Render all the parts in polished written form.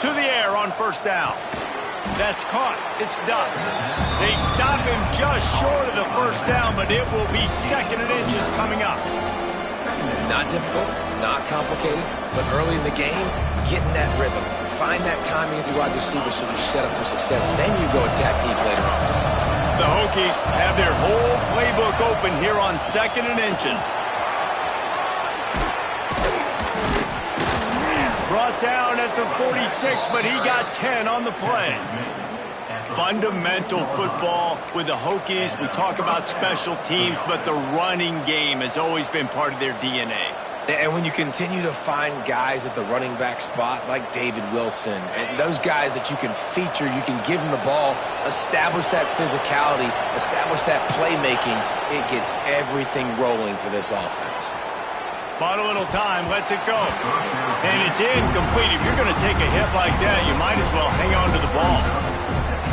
to the air on first down. That's caught. It's done. They stop him just short of the first down, but it will be 2nd and inches coming up. Not difficult, not complicated, but early in the game, get in that rhythm. Find that timing with your wide receiver so you're set up for success. Then you go attack deep later on. The Hokies have their whole playbook open here on 2nd and inches. Brought down at the 46, but he got 10 on the play. Fundamental football with the Hokies. We talk about special teams, but the running game has always been part of their DNA. And when you continue to find guys at the running back spot like David Wilson, and those guys that you can feature, you can give them the ball, establish that physicality, establish that playmaking, it gets everything rolling for this offense. Bought a little time, lets it go. And it's incomplete. If you're going to take a hit like that, you might as well hang on to the ball.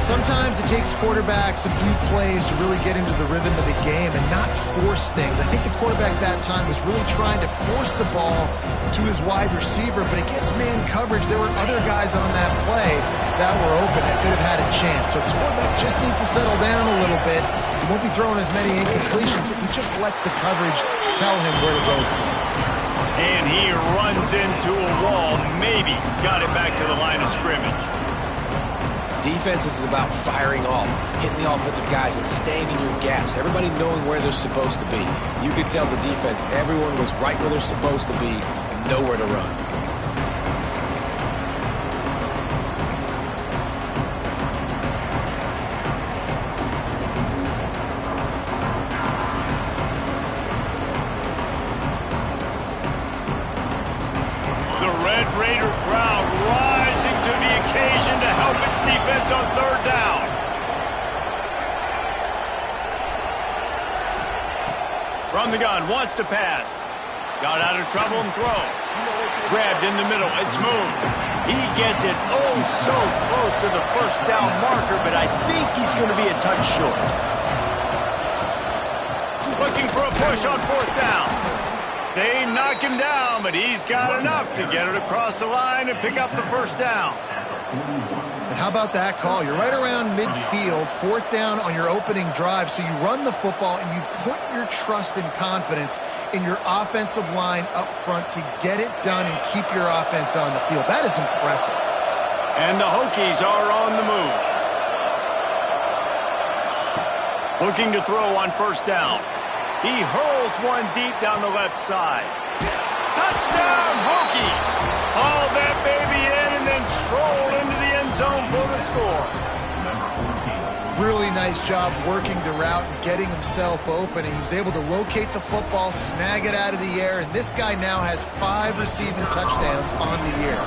Sometimes it takes quarterbacks a few plays to really get into the rhythm of the game and not force things. I think the quarterback that time was really trying to force the ball to his wide receiver, but against man coverage, there were other guys on that play that were open that could have had a chance. So this quarterback just needs to settle down a little bit. He won't be throwing as many incompletions if he just lets the coverage tell him where to go. And he runs into a wall, maybe got it back to the line of scrimmage. Defense is about firing off, hitting the offensive guys and staying in your gaps. Everybody knowing where they're supposed to be. You could tell the defense everyone was right where they're supposed to be, nowhere to run. The Red Raider crowd rising to the occasion to help its defense on 3rd down. From the gun, wants to pass. Got out of trouble and throws. Grabbed in the middle, it's moved. He gets it oh so close to the first down marker, but I think he's going to be a touch short. Looking for a push on 4th down. They knock him down, but he's got enough to get it across the line and pick up the first down. And how about that call? You're right around midfield, 4th down on your opening drive, so you run the football and you put your trust and confidence in your offensive line up front to get it done and keep your offense on the field. That is impressive. And the Hokies are on the move. Looking to throw on 1st down. He hurls one deep down the left side. Touchdown, Hokies! Haul that baby in and then stroll into the end zone for the score. Really nice job working the route and getting himself open. He was able to locate the football, snag it out of the air, and this guy now has 5 receiving touchdowns on the year.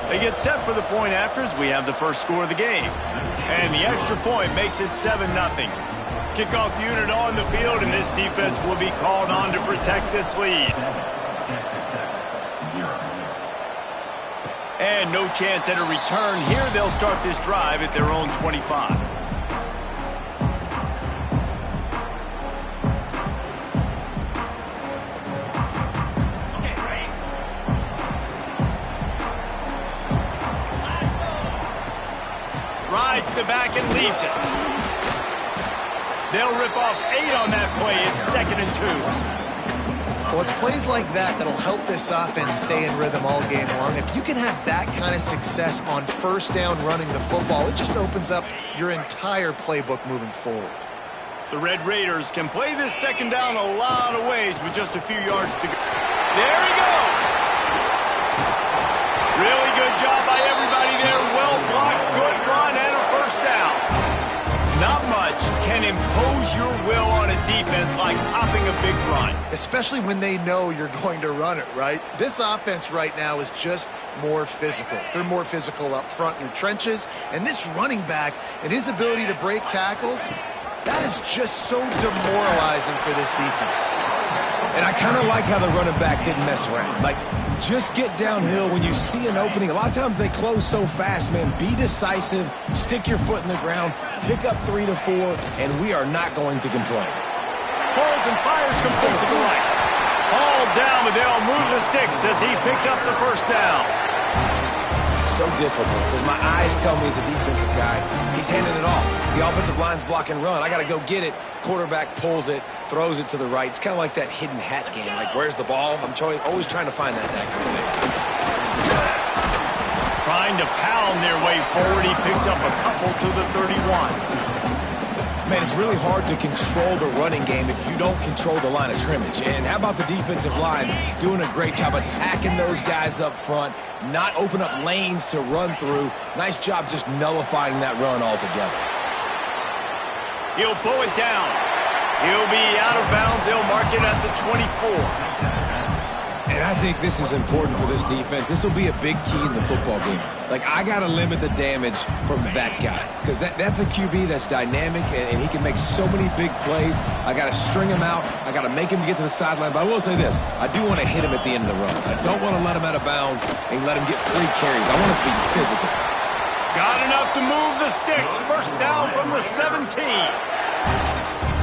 They get set for the point afters. We have the first score of the game. And the extra point makes it 7-0. Kickoff unit on the field, and this defense will be called on to protect this lead. And no chance at a return here. They'll start this drive at their own 25. Rides the back and leaves it. They'll rip off 8 on that play. It's 2nd and 2. Well, it's plays like that that'll help this offense stay in rhythm all game long. If you can have that kind of success on 1st down running the football, it just opens up your entire playbook moving forward. The Red Raiders can play this 2nd down a lot of ways with just a few yards to go. There he goes. Really good job by everybody there. Well blocked, good run, and a 1st down. Not much can impose your will on a defense like popping a big run. Especially when they know you're going to run it, right? This offense right now is just more physical. They're more physical up front in the trenches. And this running back and his ability to break tackles, that is just so demoralizing for this defense. And I kind of like how the running back didn't mess around. Like, just get downhill when you see an opening. A lot of times they close so fast, man. Be decisive, stick your foot in the ground, pick up 3 to 4, and we are not going to complain. Holds and fires complete to the right. All down, but they'll move the sticks as he picks up the 1st down. so difficult because my eyes tell me as a defensive guy, he's handing it off. The offensive line's block and run. I got to go get it. Quarterback pulls it, throws it to the right. It's kind of like that hidden hat game. Like, where's the ball? I'm always trying to find that kind of thing. Trying to pound their way forward. He picks up a couple to the 31. Man, it's really hard to control the running game if you don't control the line of scrimmage. And how about the defensive line doing a great job attacking those guys up front, not open up lanes to run through. Nice job just nullifying that run altogether. He'll pull it down. He'll be out of bounds. He'll mark it at the 24. And I think this is important for this defense. This will be a big key in the football game. Like, I got to limit the damage from that guy because that's a QB that's dynamic, and he can make so many big plays. I got to string him out. I got to make him get to the sideline. But I will say this. I do want to hit him at the end of the runs. I don't want to let him out of bounds and let him get free carries. I want it to be physical. Got enough to move the sticks. First down from the 17.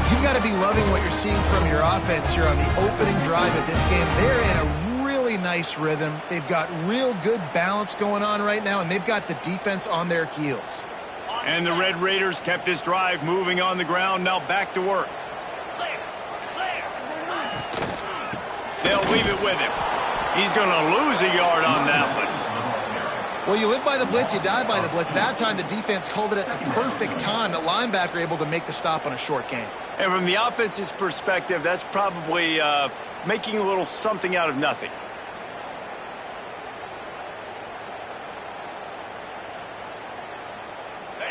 You've got to be loving what you're seeing from your offense here on the opening drive of this game. They're in a really nice rhythm. They've got real good balance going on right now, and they've got the defense on their heels. And the Red Raiders kept this drive moving on the ground. Now back to work. They'll leave it with him. He's going to lose a yard on that one. Well, you live by the blitz, you die by the blitz. That time the defense called it at the perfect time. The linebacker able to make the stop on a short gain. And from the offense's perspective, that's probably making a little something out of nothing.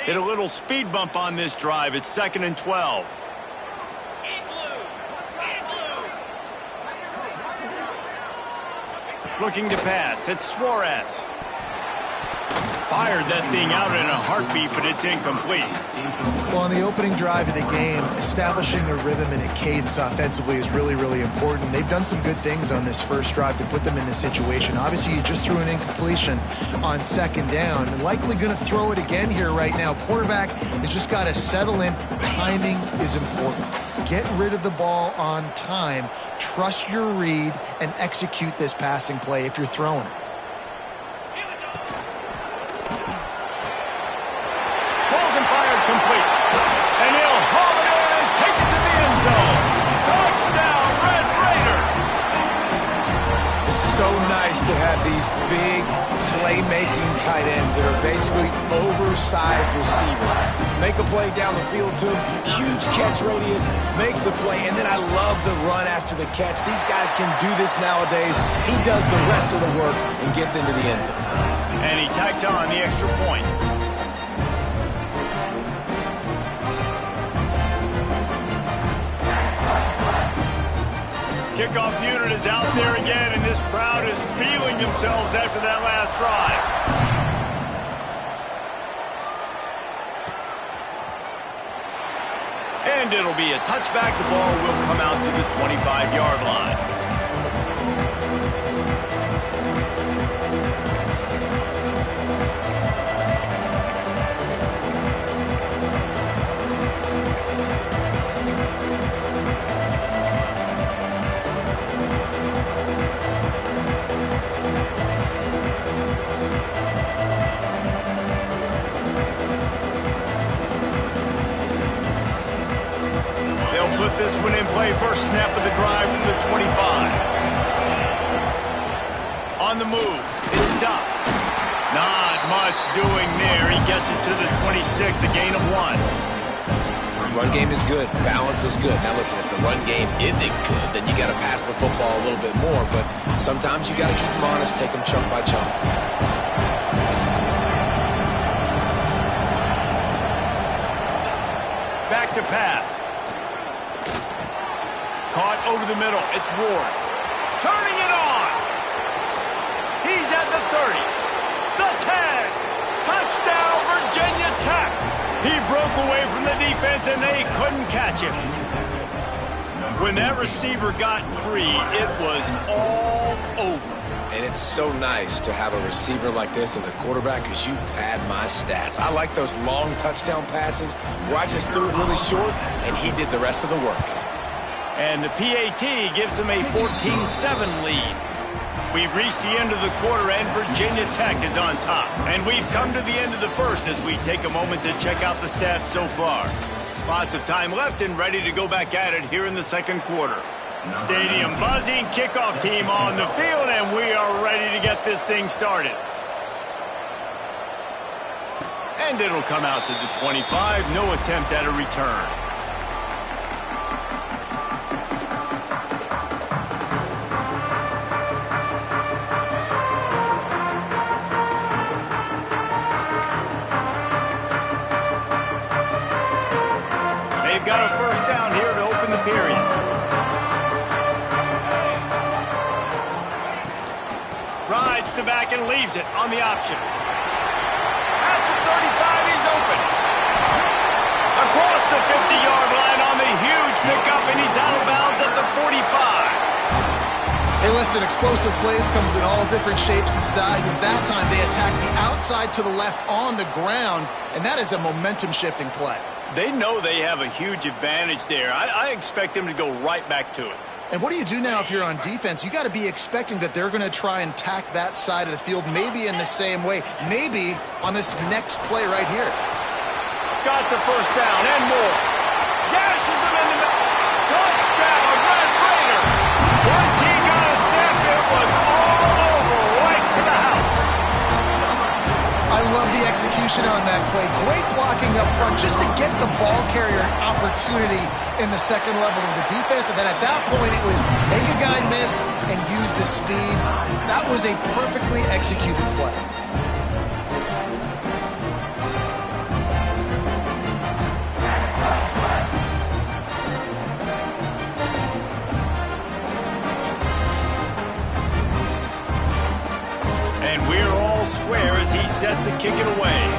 Hit a little speed bump on this drive. It's 2nd and 12. Looking to pass. It's Suarez. Fired that thing out in a heartbeat, but it's incomplete. Well, on the opening drive of the game, establishing a rhythm and a cadence offensively is really, really important. They've done some good things on this first drive to put them in this situation. Obviously, you just threw an incompletion on 2nd down. Likely going to throw it again here right now. Quarterback has just got to settle in. Timing is important. Get rid of the ball on time. Trust your read and execute this passing play if you're throwing it. Complete. And he'll haul it in and take it to the end zone. Touchdown, Red Raider. It's so nice to have these big playmaking tight ends that are basically oversized receivers. Make a play down the field to him, huge catch radius, makes the play, and then I love the run after the catch. These guys can do this nowadays. He does the rest of the work and gets into the end zone. And he tacks on the extra point. Kickoff unit is out there again, and this crowd is feeling themselves after that last drive. And it'll be a touchback. The ball will come out to the 25-yard line. Put this one in play. First snap of the drive from the 25. On the move, it's Duff. Not much doing there. He gets it to the 26, a gain of 1. Run game is good. Balance is good. Now listen, if the run game isn't good, then you got to pass the football a little bit more. But sometimes you got to keep them honest, take them chunk by chunk. Back to pass. Caught over the middle. It's Ward. Turning it on. He's at the 30. The 10. Touchdown, Virginia Tech. He broke away from the defense, and they couldn't catch him. When that receiver got free, it was all over. And it's so nice to have a receiver like this as a quarterback because you pad my stats. I like those long touchdown passes where I just threw it really short, and he did the rest of the work. And the PAT gives them a 14-7 lead. We've reached the end of the quarter, and Virginia Tech is on top. And we've come to the end of the first as we take a moment to check out the stats so far. Lots of time left and ready to go back at it here in the second quarter. Stadium buzzing, kickoff team on the field, and we are ready to get this thing started. And it'll come out to the 25, no attempt at a return. They've got a first down here to open the period. Rides the back and leaves it on the option. At the 35, he's open. Across the 50-yard line on the huge pickup, and he's out of bounds at the 45. Hey, listen, explosive plays comes in all different shapes and sizes. That time they attack the outside to the left on the ground, and that is a momentum-shifting play. They know they have a huge advantage there. I expect them to go right back to it. And what do you do now if you're on defense? You got to be expecting that they're going to try and tack that side of the field, maybe in the same way, maybe on this next play right here. Got the first down and more. Gashes him in the middle. Touchdown, Red Raider. Once he got a step, it was all over, right to the house. I love the execution on that play. Great blocking up front just to get the ball carrier an opportunity in the second level of the defense. And then at that point, it was make a guy miss and use the speed. That was a perfectly executed play. And we're all square as he's set to kick it away.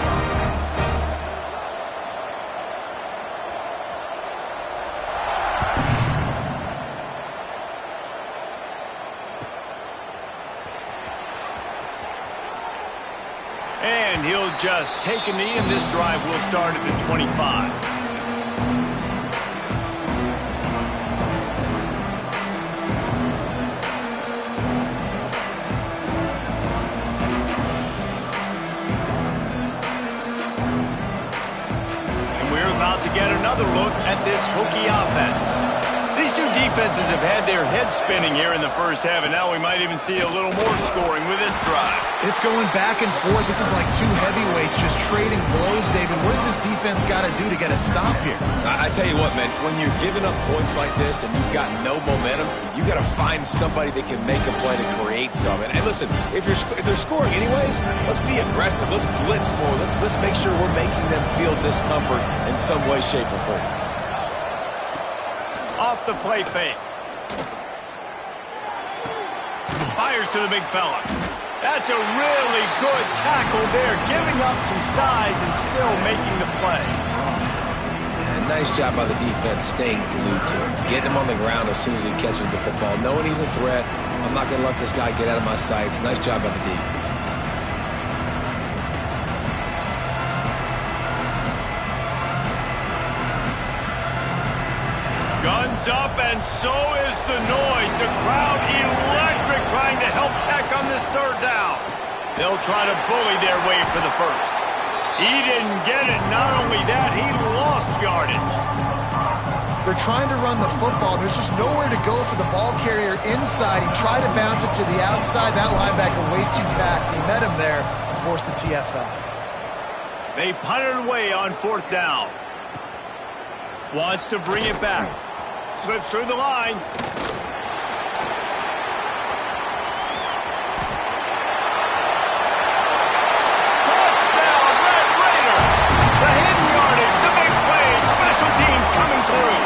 And he'll just take a knee, and this drive will start at the 25. To get another look at this Hokie offense. These two defenses have had their heads spinning here in the first half, and now we might even see a little more scoring with this drive. It's going back and forth. This is like two heavyweights just trading blows, David. What does this defense got to do to get a stop here? I tell you what, man, when you're giving up points like this and you've got no momentum, you got to find somebody that can make a play to create some. And listen, if they're scoring anyways, let's be aggressive. Let's blitz more. Let's make sure we're making them feel discomfort in some way, shape, or form. Off the play fake. Fires to the big fella. That's a really good tackle there, giving up some size and still making the play. And nice job by the defense staying glued to him. Getting him on the ground as soon as he catches the football. Knowing he's a threat. I'm not going to let this guy get out of my sights. Nice job by the D. Guns up, and so is the noise. The crowd electric, trying to help Tech on this third down. They'll try to bully their way for the first. He didn't get it. Not only that, he lost yardage. They're trying to run the football. There's just nowhere to go for the ball carrier inside. He tried to bounce it to the outside. That linebacker way too fast. He met him there and forced the TFL. They punted away on fourth down. Wants to bring it back. Slips through the line. Touchdown, Red Raider! The hidden yardage, the big play, special teams coming through.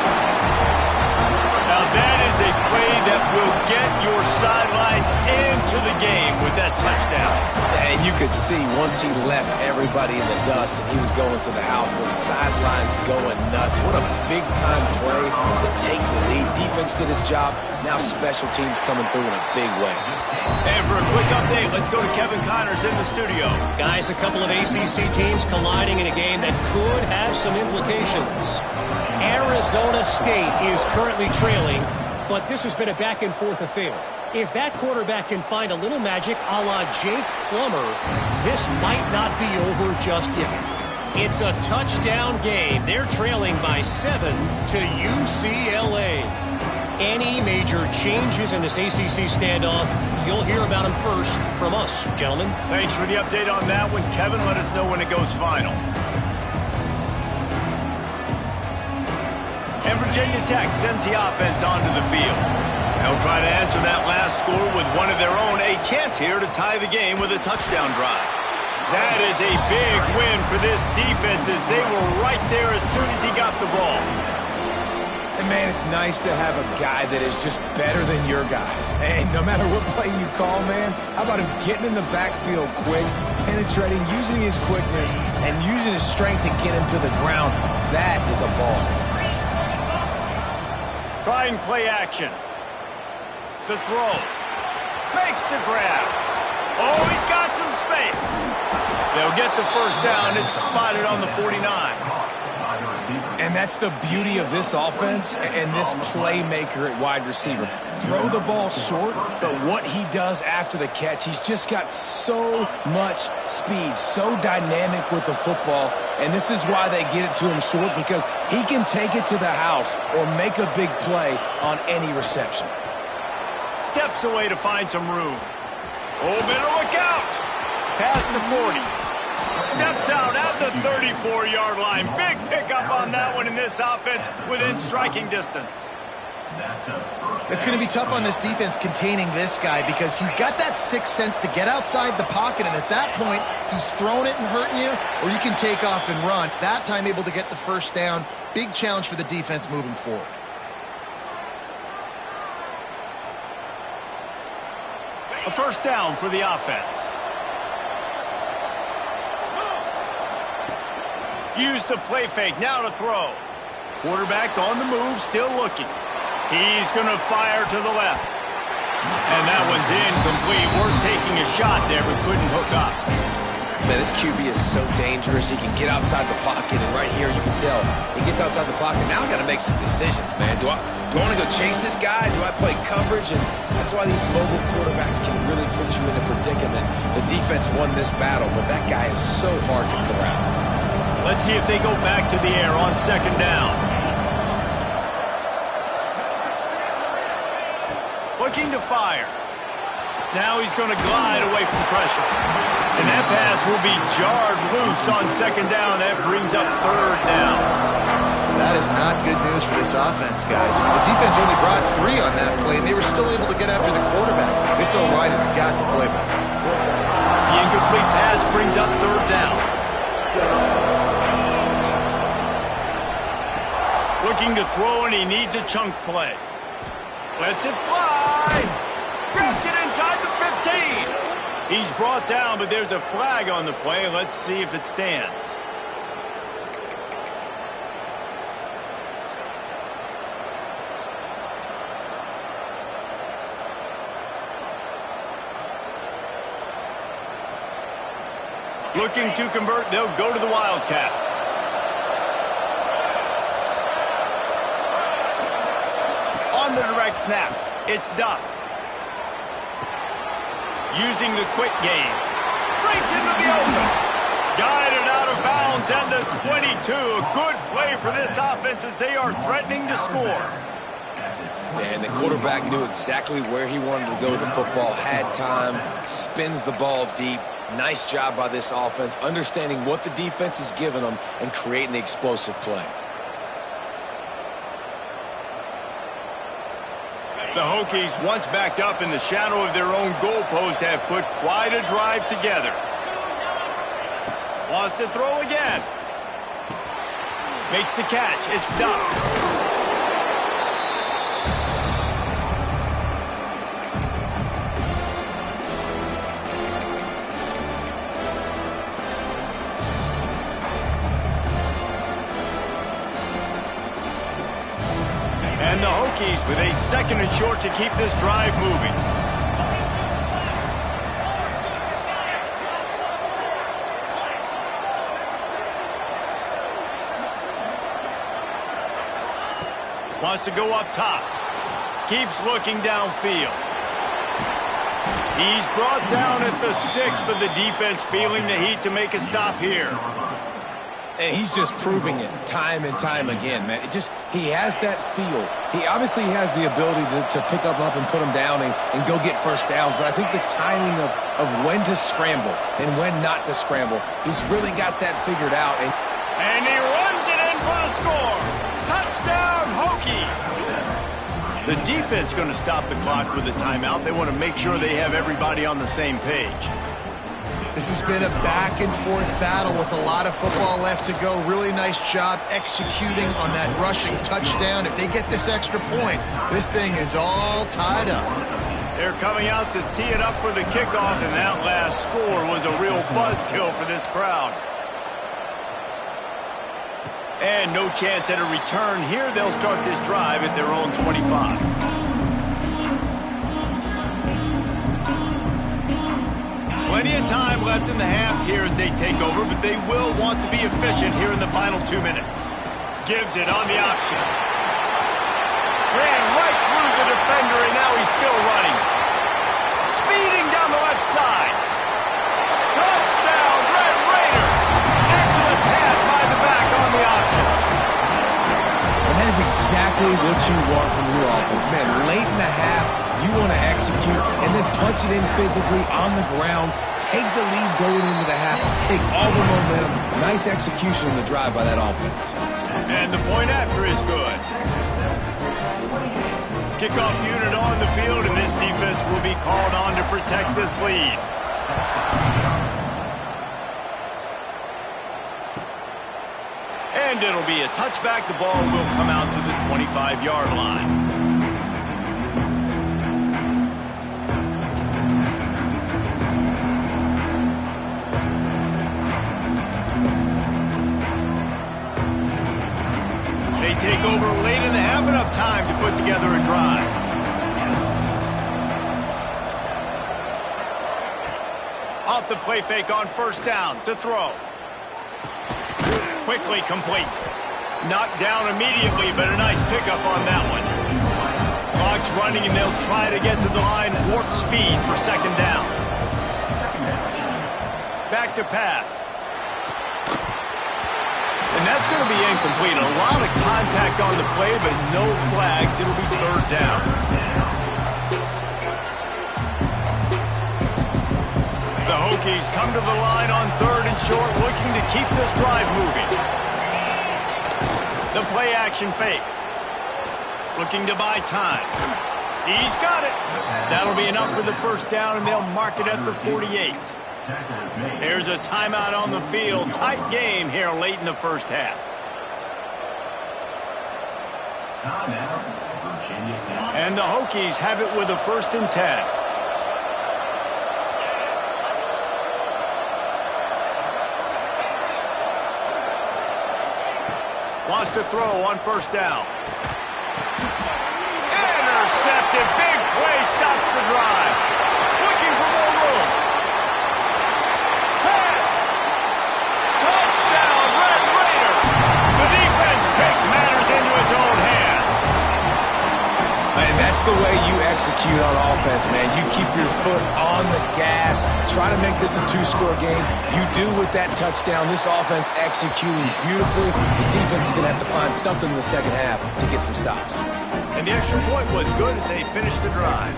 Now that is a play that will get your sidelines into the game with that touchdown. And you could see once he left everybody in the dust and he was going to the house, the sidelines going nuts. What a big-time play to take the lead. Defense did his job. Now special teams coming through in a big way. And for a quick update, let's go to Kevin Connors in the studio. Guys, a couple of ACC teams colliding in a game that could have some implications. Arizona State is currently trailing, but this has been a back-and-forth affair. If that quarterback can find a little magic a la Jake Plummer, this might not be over just yet. It's a touchdown game. They're trailing by 7 to UCLA. Any major changes in this ACC standoff, you'll hear about them first from us, gentlemen. Thanks for the update on that one, Kevin. Let us know when it goes final. And Virginia Tech sends the offense onto the field. They'll try to answer that last score with one of their own. A chance here to tie the game with a touchdown drive. That is a big win for this defense as they were right there as soon as he got the ball. And, man, it's nice to have a guy that is just better than your guys. And no matter what play you call, man, how about him getting in the backfield quick, penetrating, using his quickness, and using his strength to get him to the ground. That is a ball. Trying play action. The throw. Makes the grab. Oh, he's got some space. They'll get the first down. It's spotted on the 49. And that's the beauty of this offense and this playmaker at wide receiver. Throw the ball short, but what he does after the catch, he's just got so much speed, so dynamic with the football. And this is why they get it to him short, because he can take it to the house or make a big play on any reception. Steps away to find some room. Oh, better look out. Past the 40. Steps out at the 34-yard line. Big pickup on that one in this offense within striking distance. It's going to be tough on this defense containing this guy because he's got that sixth sense to get outside the pocket, and at that point, he's throwing it and hurting you, or you can take off and run. That time able to get the first down. Big challenge for the defense moving forward. A first down for the offense. Use the play fake, now to throw. Quarterback on the move, still looking. He's going to fire to the left. And that one's incomplete. We're taking a shot there, but couldn't hook up. Man, this QB is so dangerous. He can get outside the pocket, and right here you can tell he gets outside the pocket. Now I got to make some decisions, man. Do I want to go chase this guy? Do I play coverage? And that's why these mobile quarterbacks can really put you in a predicament. The defense won this battle, but that guy is so hard to corral. Let's see if they go back to the air on second down. Looking to fire. Now he's going to glide away from pressure. And that pass will be jarred loose on second down. That brings up third down. That is not good news for this offense, guys. I mean, the defense only brought 3 on that play, and they were still able to get after the quarterback. This O-line has got to play better. The incomplete pass brings up third down. Looking to throw, and he needs a chunk play. Lets it fly. Grabs it inside the 15. He's brought down, but there's a flag on the play. Let's see if it stands. Looking to convert, they'll go to the Wildcat. On the direct snap, it's Duff. Using the quick game. Breaks into the open. Guided out of bounds and the 22. A good play for this offense as they are threatening to score. And the quarterback knew exactly where he wanted to go with the football, had time, spins the ball deep. Nice job by this offense, understanding what the defense is giving them and creating the explosive play. The Hokies, once backed up in the shadow of their own goalpost, have put quite a drive together. Wants to throw again. Makes the catch. It's Duff. And the Hokies with a second and short to keep this drive moving. Wants to go up top. Keeps looking downfield. He's brought down at the 6, but the defense feeling the heat to make a stop here. And he's just proving it time and time again, man. He has that feel. He obviously has the ability to pick up and put him down and go get first downs. But I think the timing of when to scramble and when not to scramble, he's really got that figured out. And he runs it in for the score. Touchdown, Hokies. The defense going to stop the clock with a timeout. They want to make sure they have everybody on the same page. This has been a back-and-forth battle with a lot of football left to go. Really nice job executing on that rushing touchdown. If they get this extra point, this thing is all tied up. They're coming out to tee it up for the kickoff, and that last score was a real buzzkill for this crowd. And no chance at a return here. They'll start this drive at their own 25. Plenty of time left in the half here as they take over, but they will want to be efficient here in the final 2 minutes. Gives it on the option. Ran right through the defender, and now he's still running. Speeding down the left side. Touchdown, Red Raider. Excellent pass by the back on the option. And that is exactly what you want from your offense, man. Late in the half, you want to execute and then punch it in physically on the ground. Take the lead going into the half. Take all the momentum. Nice execution in the drive by that offense. And the point after is good. Kickoff unit on the field, and this defense will be called on to protect this lead. And it'll be a touchback. The ball will come out to the 25-yard line. They take over late in the half, enough time to put together a drive. Off the play fake on first down to throw. Quickly complete. Knocked down immediately, but a nice pickup on that one. Clock's running, and they'll try to get to the line at warp speed for second down. Back to pass. And that's going to be incomplete. A lot of contact on the play, but no flags. It'll be third down. The Hokies come to the line on third and short, looking to keep this drive moving. The play action fake. Looking to buy time. He's got it. That'll be enough for the first down, and they'll mark it at the 48. There's a timeout on the field. Tight game here late in the first half. And the Hokies have it with a 1st and 10. Wants to throw on first down. Intercepted. Big play stops the drive. Looking for more room. Touchdown, Red Raider. The defense takes matters into its own hands. And that's the way you execute on offense, man. You keep your foot on the gas. Try to make this a 2-score game. You do with that touchdown. This offense executing beautifully. The defense is going to have to find something in the second half to get some stops. And the extra point was good as they finished the drive.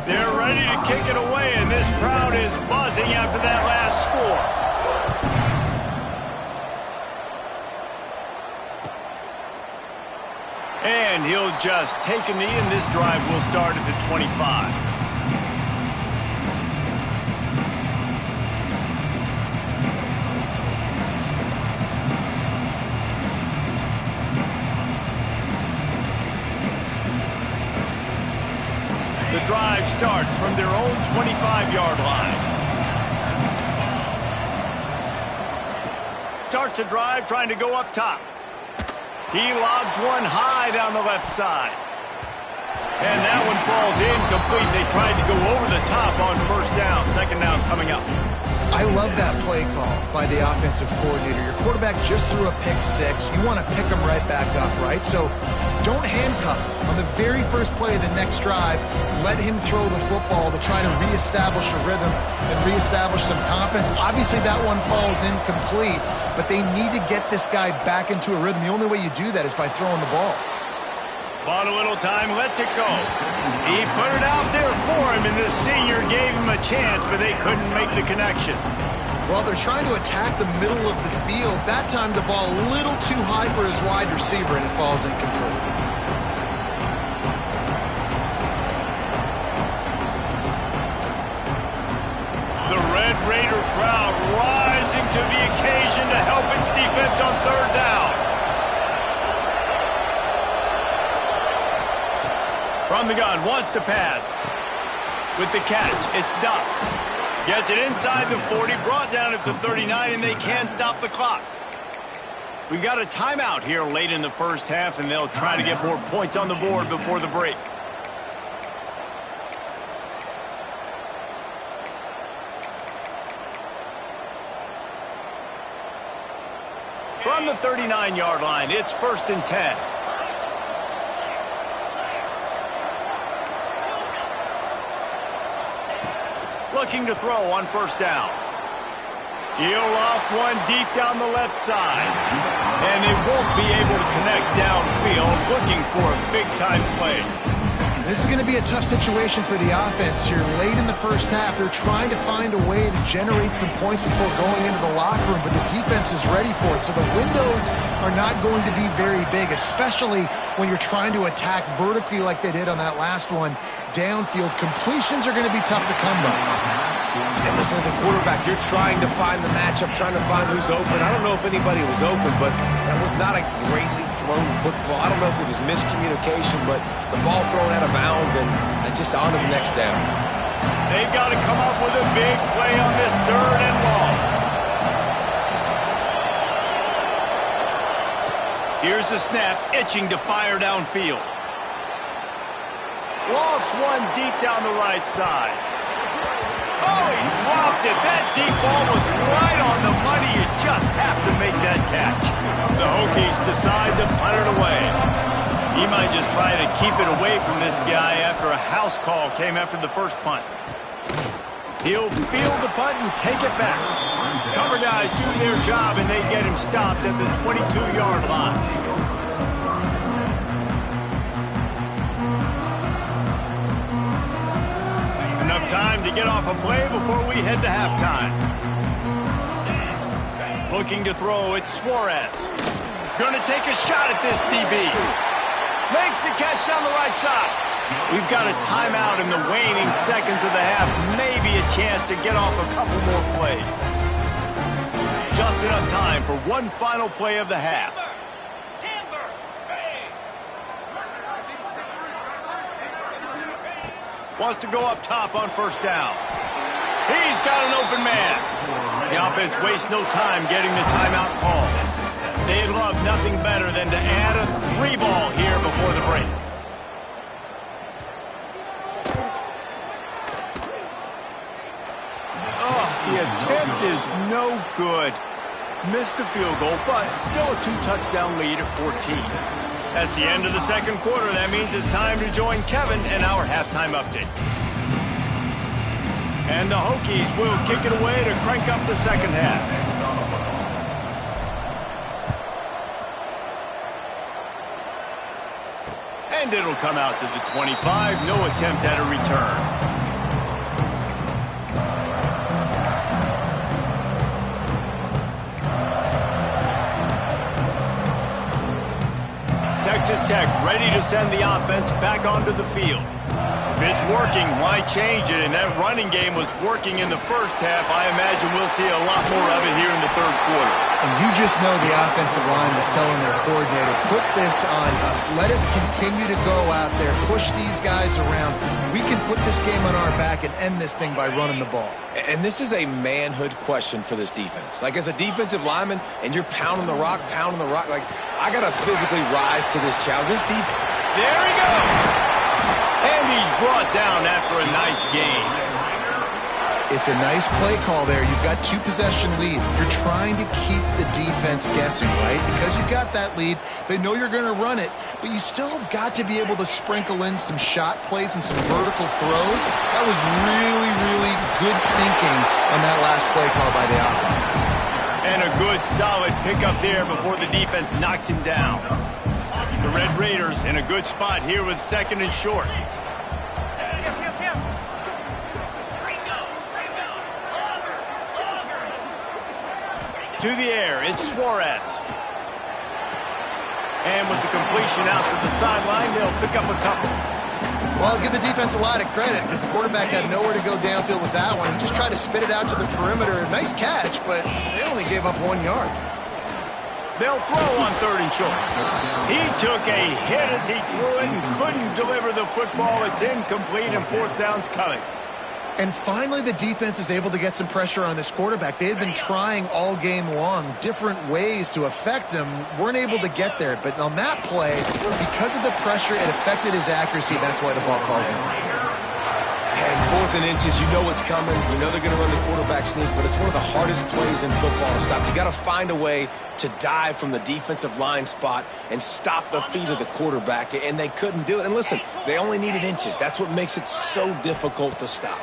They're ready to kick it away, and this crowd is buzzing after that last score. And he'll just take a knee, and this drive will start at the 25. The drive starts from their own 25-yard line. Starts a drive trying to go up top. He lobs one high down the left side. And that one falls incomplete. They tried to go over the top on first down. Second down coming up. I love that play call by the offensive coordinator. Your quarterback just threw a pick six. You want to pick him right back up, right? So don't handcuff him. On the very first play of the next drive, let him throw the football to try to reestablish a rhythm and reestablish some confidence. Obviously, that one falls incomplete, but they need to get this guy back into a rhythm. The only way you do that is by throwing the ball. Bought a little time, lets it go. He put it out there for him, and the senior gave him a chance, but they couldn't make the connection. Well, they're trying to attack the middle of the field. That time, the ball a little too high for his wide receiver, and it falls incomplete. The Red Raider crowd rising to the occasion to help its defense on third down. From the gun, wants to pass. With the catch, it's Duff. Gets it inside the 40, brought down at the 39, and they can stop the clock. We've got a timeout here late in the first half, and they'll try to get more points on the board before the break. From the 39-yard line, it's 1st and 10. Looking to throw on 1st down. He'll loft one deep down the left side. And they won't be able to connect downfield, looking for a big-time play. This is going to be a tough situation for the offense here. Late in the first half, they're trying to find a way to generate some points before going into the locker room, but the defense is ready for it. So the windows are not going to be very big, especially when you're trying to attack vertically like they did on that last one. Downfield completions are going to be tough to come by. And listen, as a quarterback, you're trying to find the matchup, trying to find who's open. I don't know if anybody was open, but that was not a greatly thrown football. I don't know if it was miscommunication, but the ball thrown out of bounds and just on to the next down. They've got to come up with a big play on this 3rd and long. Here's the snap, itching to fire downfield. Lost one deep down the right side. Oh, he dropped it. That deep ball was right on the money. You just have to make that catch. The Hokies decide to punt it away. He might just try to keep it away from this guy after a house call came after the first punt. He'll field the punt and take it back. Cover guys do their job, and they get him stopped at the 22-yard line. Time to get off a play before we head to halftime. Looking to throw, it's Suarez. Gonna take a shot at this DB. Makes the catch down the right side. We've got a timeout in the waning seconds of the half. Maybe a chance to get off a couple more plays. Just enough time for one final play of the half. Wants to go up top on 1st down. He's got an open man. The offense wastes no time getting the timeout call. They'd love nothing better than to add a 3-ball here before the break. Oh, the attempt is no good. Missed the field goal, but still a 2-touchdown lead at 14. That's the end of the second quarter. That means it's time to join Kevin in our halftime update. And the Hokies will kick it away to crank up the second half. And it'll come out to the 25. No attempt at a return. Texas Tech ready to send the offense back onto the field. If it's working, why change it? And that running game was working in the first half. I imagine we'll see a lot more of it here in the 3rd quarter. And you just know the offensive line was telling their coordinator, put this on us. Let us continue to go out there, push these guys around. We can put this game on our back and end this thing by running the ball. And this is a manhood question for this defense. Like, as a defensive lineman, and you're pounding the rock, like, I got to physically rise to this challenge. This defense. There he goes. And he's brought down after a nice gain. It's a nice play call there. You've got 2-possession lead. You're trying to keep the defense guessing, right? Because you've got that lead, they know you're going to run it, but you still have got to be able to sprinkle in some shot plays and some vertical throws. That was really, really good thinking on that last play call by the offense. And a good, solid pickup there before the defense knocks him down. The Red Raiders in a good spot here with 2nd and short. To the air, it's Suarez. And with the completion out to the sideline, they'll pick up a couple. Well, I'll give the defense a lot of credit because the quarterback had nowhere to go downfield with that one. He just tried to spit it out to the perimeter. Nice catch, but they only gave up 1 yard. They'll throw on 3rd and short. He took a hit as he threw it and couldn't deliver the football. It's incomplete, and 4th down's coming. And finally, the defense is able to get some pressure on this quarterback. They had been trying all game long, different ways to affect him, weren't able to get there. But on that play, because of the pressure, it affected his accuracy. That's why the ball falls in. And 4th and inches, you know what's coming. You know they're going to run the quarterback sneak, but it's one of the hardest plays in football to stop. You got to find a way to dive from the defensive line spot and stop the feet of the quarterback, and they couldn't do it. And listen, they only needed inches. That's what makes it so difficult to stop.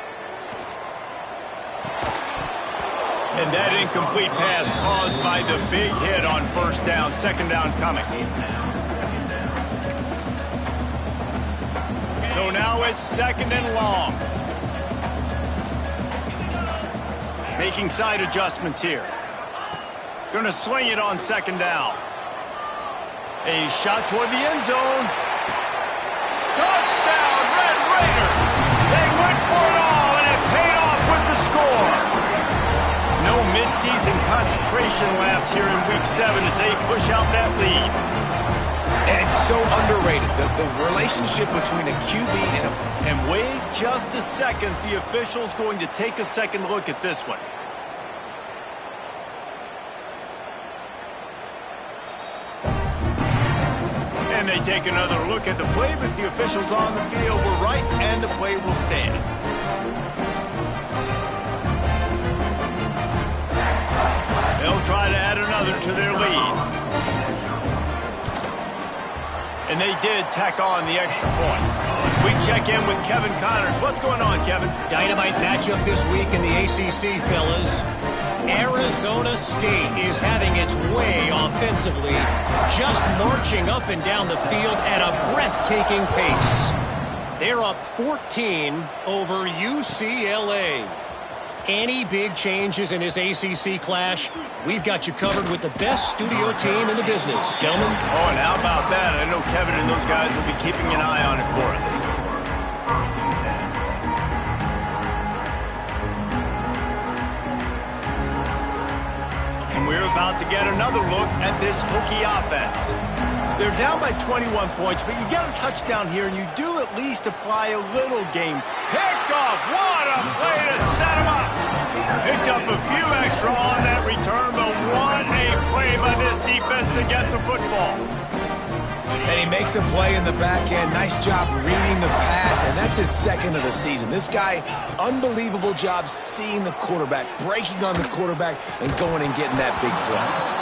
And that incomplete pass caused by the big hit on 1st down, 2nd down coming. So now it's 2nd and long. Making side adjustments here. Going to swing it on 2nd down. A shot toward the end zone. Touchdown, Red Raiders! They went for it all, and it paid off with the score. No mid-season concentration laps here in Week 7 as they push out that lead. And it's so underrated, the relationship between a QB and a... And wait just a second, the official's going to take a second look at this one. And they take another look at the play, but the officials on the field were right, and the play will stand. They'll try to add another to their lead. And they did tack on the extra point. We check in with Kevin Connors. What's going on, Kevin? Dynamite matchup this week in the ACC, fellas. Arizona State is having its way offensively, just marching up and down the field at a breathtaking pace. They're up 14 over UCLA. Any big changes in this ACC clash, we've got you covered with the best studio team in the business, gentlemen. Oh, and how about that? I know Kevin and those guys will be keeping an eye on it for us. And we're about to get another look at this Hokie offense. They're down by 21 points, but you get a touchdown here, and you do at least apply a little game. Picked off. What a play to set him up. Picked up a few extra on that return, but what a play by this defense to get the football. And he makes a play in the back end. Nice job reading the pass, and that's his 2nd of the season. This guy, unbelievable job seeing the quarterback, breaking on the quarterback, and going and getting that big play.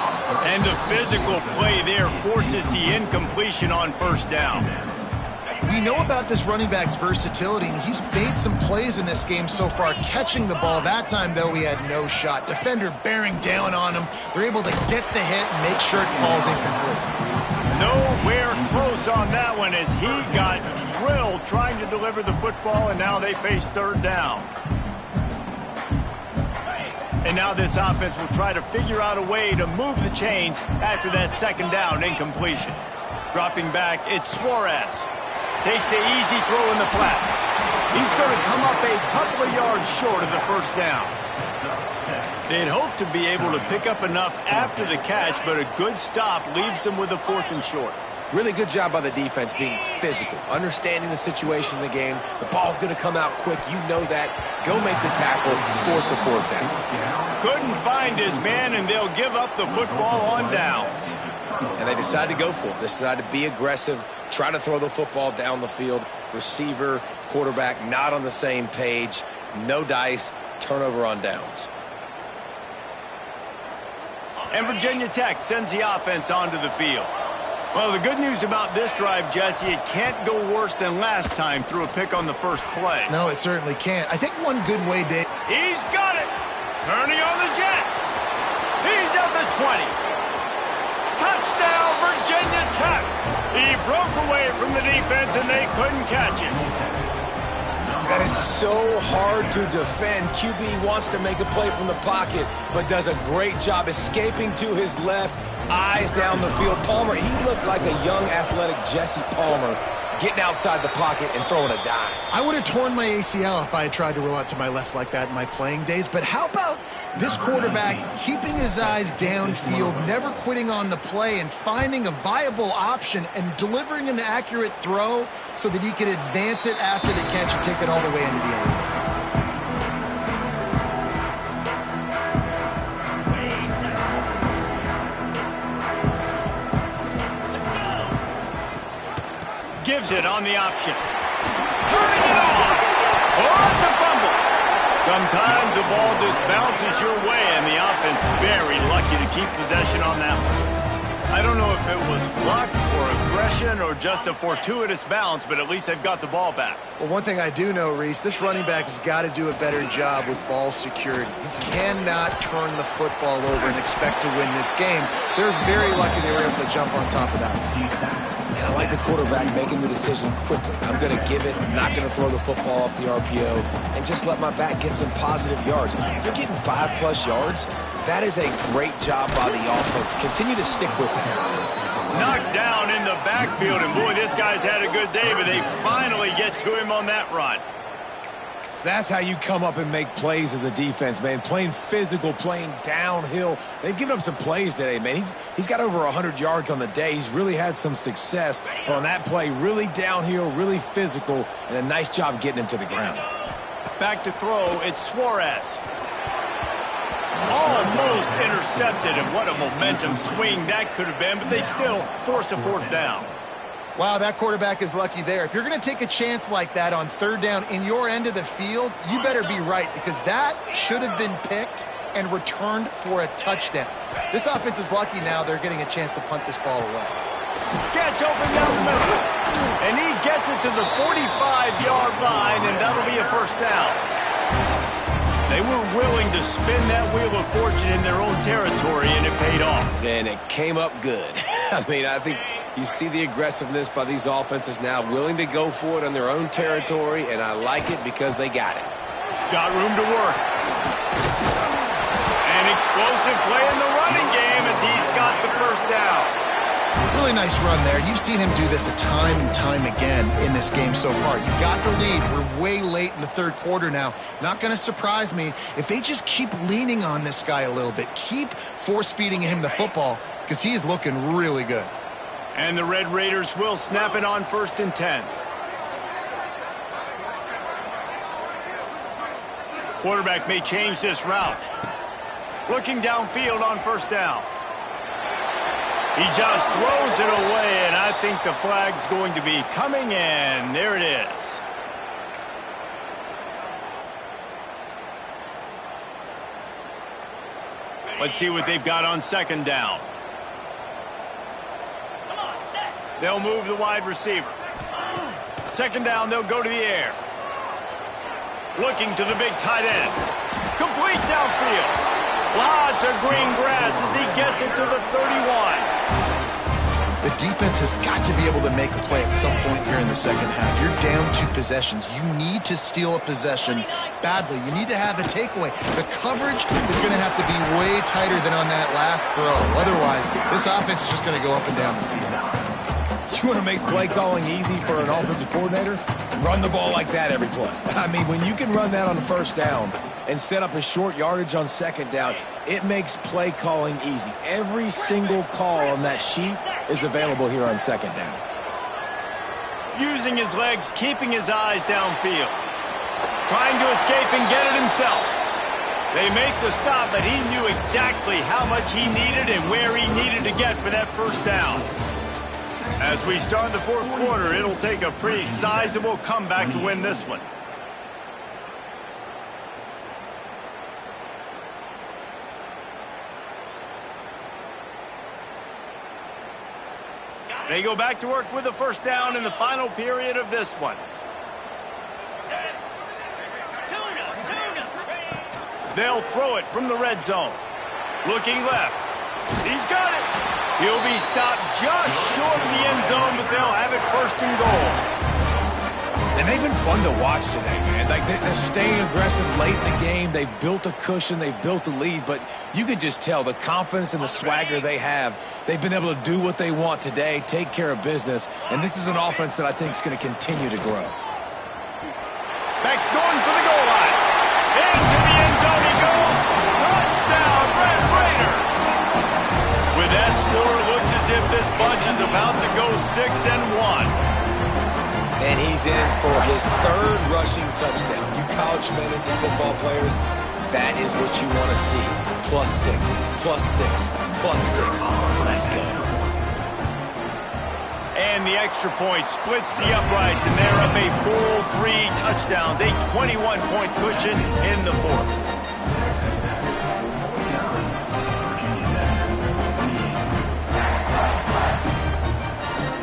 And the physical play there forces the incompletion on 1st down. We know about this running back's versatility, and he's made some plays in this game so far, catching the ball. That time, though, he had no shot. Defender bearing down on him. They're able to get the hit and make sure it falls incomplete. Nowhere close on that one as he got drilled trying to deliver the football, and now they face 3rd down. And now this offense will try to figure out a way to move the chains after that 2nd down incompletion. Dropping back, it's Suarez. Takes the easy throw in the flat. He's going to come up a couple of yards short of the 1st down. They'd hoped to be able to pick up enough after the catch, but a good stop leaves them with a 4th and short. Really good job by the defense being physical, understanding the situation in the game. The ball's going to come out quick. You know that. Go make the tackle, force the 4th down. Couldn't find his man, and they'll give up the football on downs. And they decide to go for it. They decide to be aggressive, try to throw the football down the field. Receiver, quarterback, not on the same page. No dice. turnover on downs. And Virginia Tech sends the offense onto the field. Well, the good news about this drive, Jesse, it can't go worse than last time through a pick on the first play. No, it certainly can't. I think one good way, Dave. He's got it. Turning on the Jets. He's at the 20. Touchdown, Virginia Tech. He broke away from the defense, and they couldn't catch him. That is so hard to defend. QB wants to make a play from the pocket, but does a great job escaping to his left, eyes down the field. Palmer, he looked like a young, athletic Jesse Palmer, getting outside the pocket and throwing a dime. I would have torn my ACL if I had tried to roll out to my left like that in my playing days, but how about this quarterback keeping his eyes downfield, never quitting on the play, and finding a viable option and delivering an accurate throw so that he could advance it after the catch and take it all the way into the end zone. Gives it on the option. Turning it on. Oh, it's a fumble. Sometimes the ball just bounces your way, and the offense very lucky to keep possession on that one. I don't know if it was luck or aggression or just a fortuitous bounce, but at least they've got the ball back. Well, one thing I do know, Reese, this running back has got to do a better job with ball security. You cannot turn the football over and expect to win this game. They're very lucky they were able to jump on top of that. And I like the quarterback making the decision quickly. I'm going to give it. I'm not going to throw the football off the RPO and just let my back get some positive yards. You're getting 5+ yards. That is a great job by the offense. Continue to stick with that. Knocked down in the backfield, and boy, this guy's had a good day, but they finally get to him on that run. That's how you come up and make plays as a defense, man. Playing physical, playing downhill. They've given up some plays today, man. He's got over 100 yards on the day. He's really had some success. But on that play, really downhill, really physical, and a nice job getting him to the ground. Back to throw, it's Suarez. Almost intercepted, and what a momentum swing that could have been, but they still force a fourth down. Wow, that quarterback is lucky there. If you're going to take a chance like that on third down in your end of the field, you better be right, because that should have been picked and returned for a touchdown. This offense is lucky now they're getting a chance to punt this ball away. Gets open down the middle, and he gets it to the 45-yard line, and that'll be a first down. They were willing to spin that wheel of fortune in their own territory, and it paid off. And it came up good. I mean, I think you see the aggressiveness by these offenses now, willing to go for it on their own territory, and I like it because they got it. Got room to work. An explosive play in the running game as he's got the first down. Really nice run there. You've seen him do this a time and time again in this game so far. You've got the lead. We're way late in the third quarter now. Not going to surprise me if they just keep leaning on this guy a little bit. Keep force-feeding him the football because he is looking really good. And the Red Raiders will snap it on 1st and 10. Quarterback may change this route. Looking downfield on 1st down. He just throws it away, and I think the flag's going to be coming in. There it is. Let's see what they've got on 2nd down. They'll move the wide receiver. 2nd down, they'll go to the air. Looking to the big tight end. Complete downfield. Lots of green grass as he gets it to the 31. The defense has got to be able to make a play at some point here in the second half. You're down 2 possessions. You need to steal a possession badly. You need to have a takeaway. The coverage is going to have to be way tighter than on that last throw. Otherwise, this offense is just going to go up and down the field. You want to make play calling easy for an offensive coordinator? Run the ball like that every play. I mean, when you can run that on 1st down and set up a short yardage on 2nd down, it makes play calling easy. Every single call on that sheet is available here on 2nd down. Using his legs, keeping his eyes downfield. Trying to escape and get it himself. They make the stop, but he knew exactly how much he needed and where he needed to get for that 1st down. As we start the 4th quarter, it'll take a pretty sizable comeback to win this one. They go back to work with a first down in the final period of this one. They'll throw it from the red zone. Looking left. He's got it. He'll be stopped just short of the end zone, but they'll have it first and goal. And they've been fun to watch today, man. Like, they're staying aggressive late in the game. They've built a cushion. They've built a lead. But you can just tell the confidence and the swagger they have. They've been able to do what they want today, take care of business. And this is an offense that I think is going to continue to grow. Beck's going for the goal line. Into the end zone he goes. Touchdown, Red Raiders. With that score, it looks as if this bunch is about to go 6-1. And he's in for his third rushing touchdown. You college fantasy football players, that is what you want to see. +6, +6, +6. Let's go. And the extra point splits the uprights, and they're up a full 3 touchdowns, a 21-point cushion in the fourth.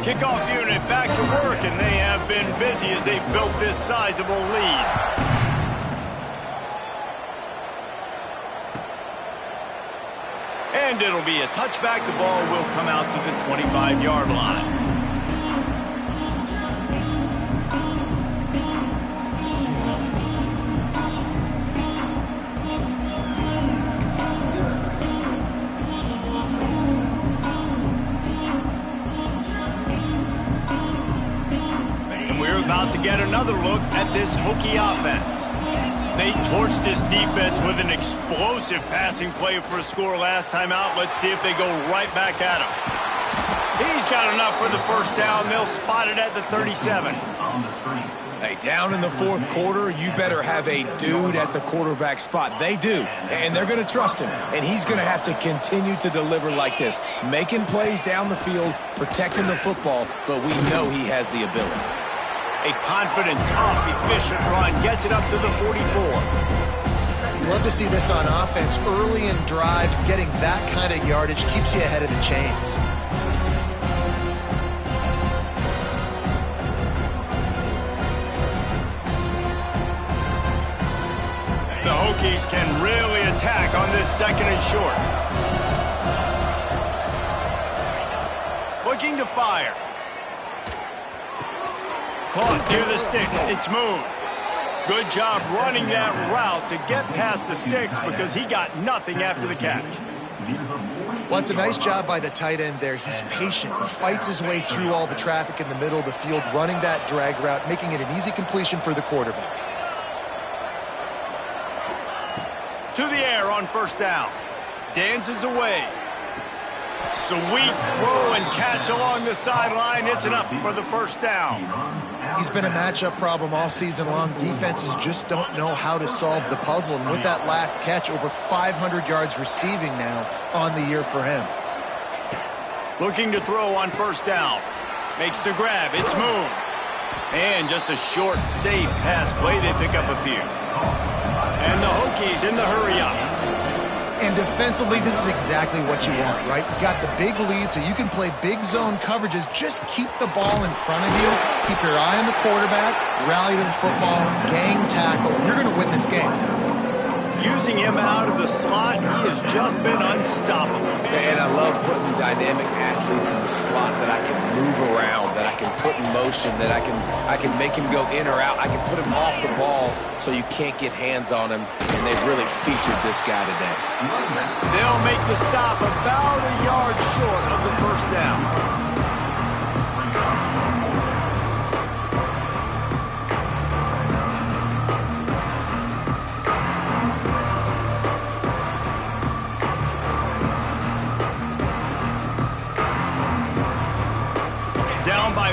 Kickoff unit back to work, and they have been busy as they've built this sizable lead. And it'll be a touchback. The ball will come out to the 25-yard line. About to get another look at this Hokie offense. They torched this defense with an explosive passing play for a score last time out. Let's see if they go right back at him. He's got enough for the first down. They'll spot it at the 37. Hey, down in the fourth quarter, you better have a dude at the quarterback spot. They do, and they're going to trust him. And he's going to have to continue to deliver like this, making plays down the field, protecting the football, but we know he has the ability. A confident, tough, efficient run gets it up to the 44. You love to see this on offense. Early in drives, getting that kind of yardage keeps you ahead of the chains. The Hokies can really attack on this second and short. Looking to fire. Caught near the sticks. It's moved. Good job running that route to get past the sticks because he got nothing after the catch. Well, it's a nice job by the tight end there. He's patient. He fights his way through all the traffic in the middle of the field, running that drag route, making it an easy completion for the quarterback. To the air on first down. Dances away. Sweet throw and catch along the sideline. It's enough for the first down. He's been a matchup problem all season long. Defenses just don't know how to solve the puzzle. And with that last catch, over 500 yards receiving now on the year for him. Looking to throw on first down. Makes the grab. It's moved. And just a short, safe pass play. They pick up a few. And the Hokies in the hurry-up. And defensively, this is exactly what you want, right? You got the big lead, so you can play big zone coverages. Just keep the ball in front of you. Keep your eye on the quarterback. Rally to the football. Gang tackle. You're going to win this game. Using him out of the slot, he has just been unstoppable. And I love putting dynamic athletes in the slot that I can move around, that I can put in motion, that I can make him go in or out. I can put him off the ball so you can't get hands on him, and they've really featured this guy today. They'll make the stop about a yard short of the first down.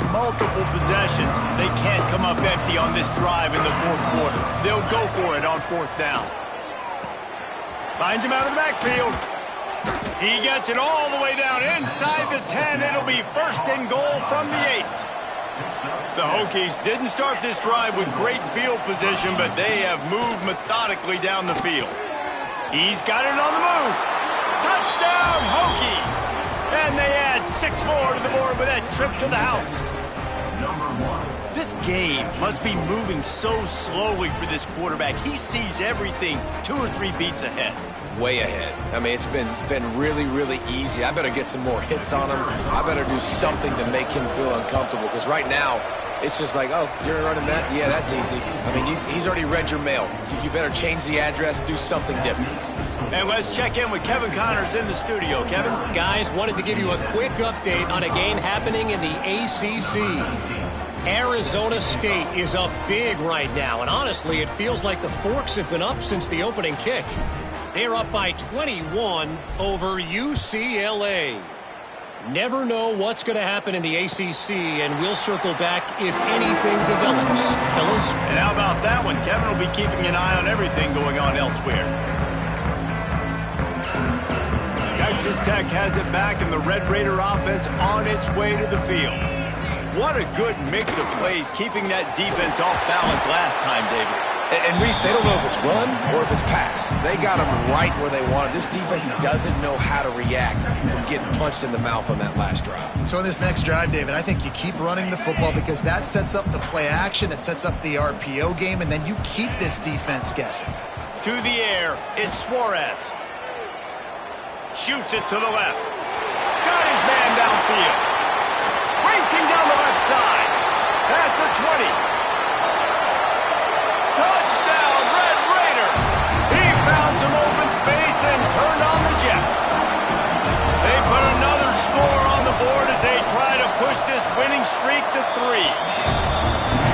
Multiple possessions. They can't come up empty on this drive in the fourth quarter. They'll go for it on fourth down. Finds him out of the backfield. He gets it all the way down inside the 10. It'll be first and goal from the 8. The Hokies didn't start this drive with great field position, but they have moved methodically down the field. He's got it on the move. Touchdown, Hokies! And they add 6 6 more to the board with that trip to the house. This game must be moving so slowly for this quarterback. He sees everything 2 or 3 beats ahead. Way ahead. I mean, it's been really, really easy. I better get some more hits on him. I better do something to make him feel uncomfortable, because right now, it's just like, oh, you're running that? Yeah, that's easy. I mean, he's already read your mail. You better change the address, do something different. And let's check in with Kevin Connors in the studio. Kevin? Guys, wanted to give you a quick update on a game happening in the ACC. Arizona State is up big right now, and honestly, it feels like the Forks have been up since the opening kick. They're up by 21 over UCLA. Never know what's going to happen in the ACC, and we'll circle back if anything develops. Fellas? And how about that one? Kevin will be keeping an eye on everything going on elsewhere. Texas Tech has it back, and the Red Raider offense on its way to the field. What a good mix of plays, keeping that defense off balance last time, David. And Reese, they don't know if it's run or if it's pass. They got them right where they want it. This defense doesn't know how to react from getting punched in the mouth on that last drive. So in this next drive, David, I think you keep running the football because that sets up the play action, it sets up the RPO game, and then you keep this defense guessing. To the air, it's Suarez. Shoots it to the left. Got his man downfield. Racing down the left side. Past the 20. Touchdown, Red Raider! He found some open space and turned on the Jets. They put another score on the board as they try to push this winning streak to 3.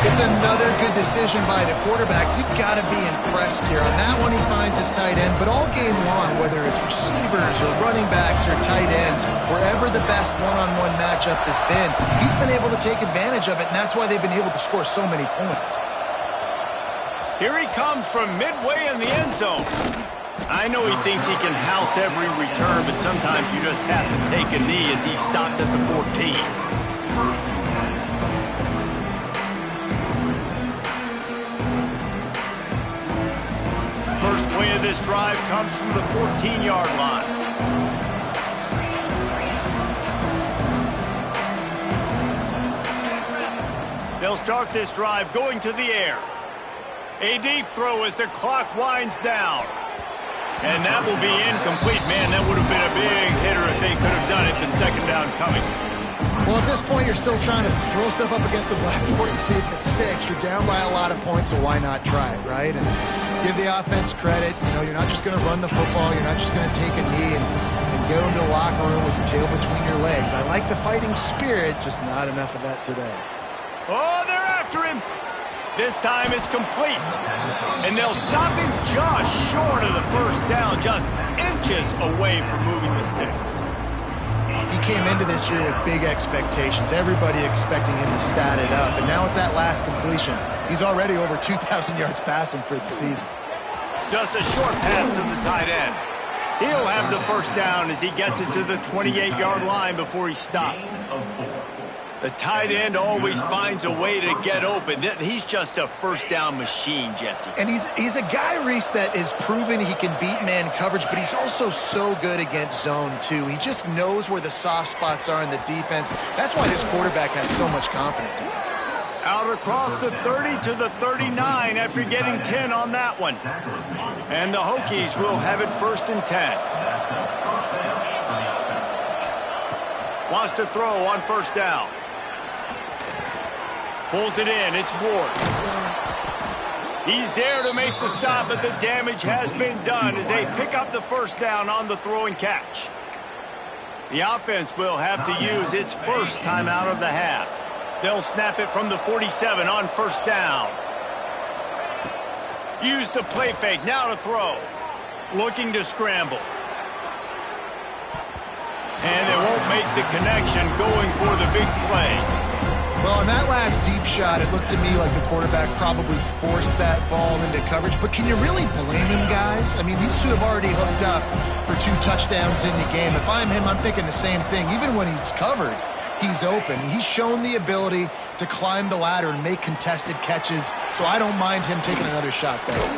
It's another good decision by the quarterback. You've got to be impressed here. On that one, he finds his tight end, but all game long, whether it's receivers or running backs or tight ends, wherever the best one-on-one matchup has been, he's been able to take advantage of it, and that's why they've been able to score so many points. Here he comes from midway in the end zone. I know he thinks he can house every return, but sometimes you just have to take a knee as he stopped at the 14. First play of this drive comes from the 14-yard line. They'll start this drive going to the air. A deep throw as the clock winds down. And that will be incomplete. Man, that would have been a big hitter if they could have done it, but second down coming. Well, at this point, you're still trying to throw stuff up against the blackboard and see if it sticks. You're down by a lot of points, so why not try it, right? And give the offense credit. You know, you're not just going to run the football. You're not just going to take a knee and go into the locker room with your tail between your legs. I like the fighting spirit, just not enough of that today. Oh, they're after him. This time it's complete. And they'll stop him just short of the first down, just inches away from moving the sticks. He came into this year with big expectations. Everybody expecting him to stat it up. And now with that last completion, he's already over 2,000 yards passing for the season. Just a short pass to the tight end. He'll have the first down as he gets it to the 28-yard line before he's stopped. The tight end always finds a way to get open. He's just a first down machine, Jesse. And he's a guy, Reese, that is proven he can beat man coverage, but he's also so good against zone, too. He just knows where the soft spots are in the defense. That's why this quarterback has so much confidence in him. Out across the 30 to the 39 after getting 10 on that one. And the Hokies will have it 1st and 10. Wants to throw on first down. Pulls it in. It's Ward. He's there to make the stop, but the damage has been done as they pick up the first down on the throw and catch. The offense will have to use its first timeout of the half. They'll snap it from the 47 on first down. Use the play fake. Now to throw. Looking to scramble. And they won't make the connection going for the big play. Well, on that last deep shot, it looked to me like the quarterback probably forced that ball into coverage. But can you really blame him, guys? I mean, these two have already hooked up for 2 touchdowns in the game. If I'm him, I'm thinking the same thing. Even when he's covered, he's open. He's shown the ability to climb the ladder and make contested catches, so I don't mind him taking another shot there.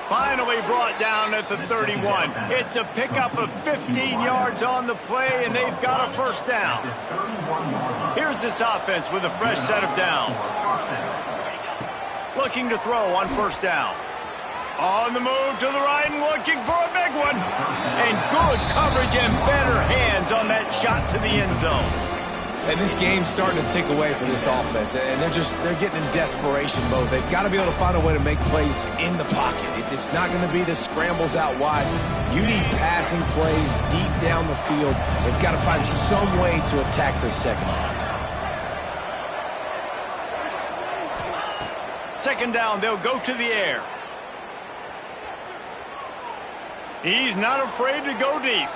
Finally brought down at the 31. It's a pickup of 15 yards on the play, and they've got a first down. Here's this offense with a fresh set of downs. Looking to throw on first down. On the move to the right and looking for a big one. And good coverage and better hands on that shot to the end zone. And this game's starting to tick away from this offense, and they're getting in desperation mode. They've got to be able to find a way to make plays in the pocket. It's not going to be the scrambles out wide. You need passing plays deep down the field. They've got to find some way to attack this secondary. Second down, they'll go to the air. He's not afraid to go deep.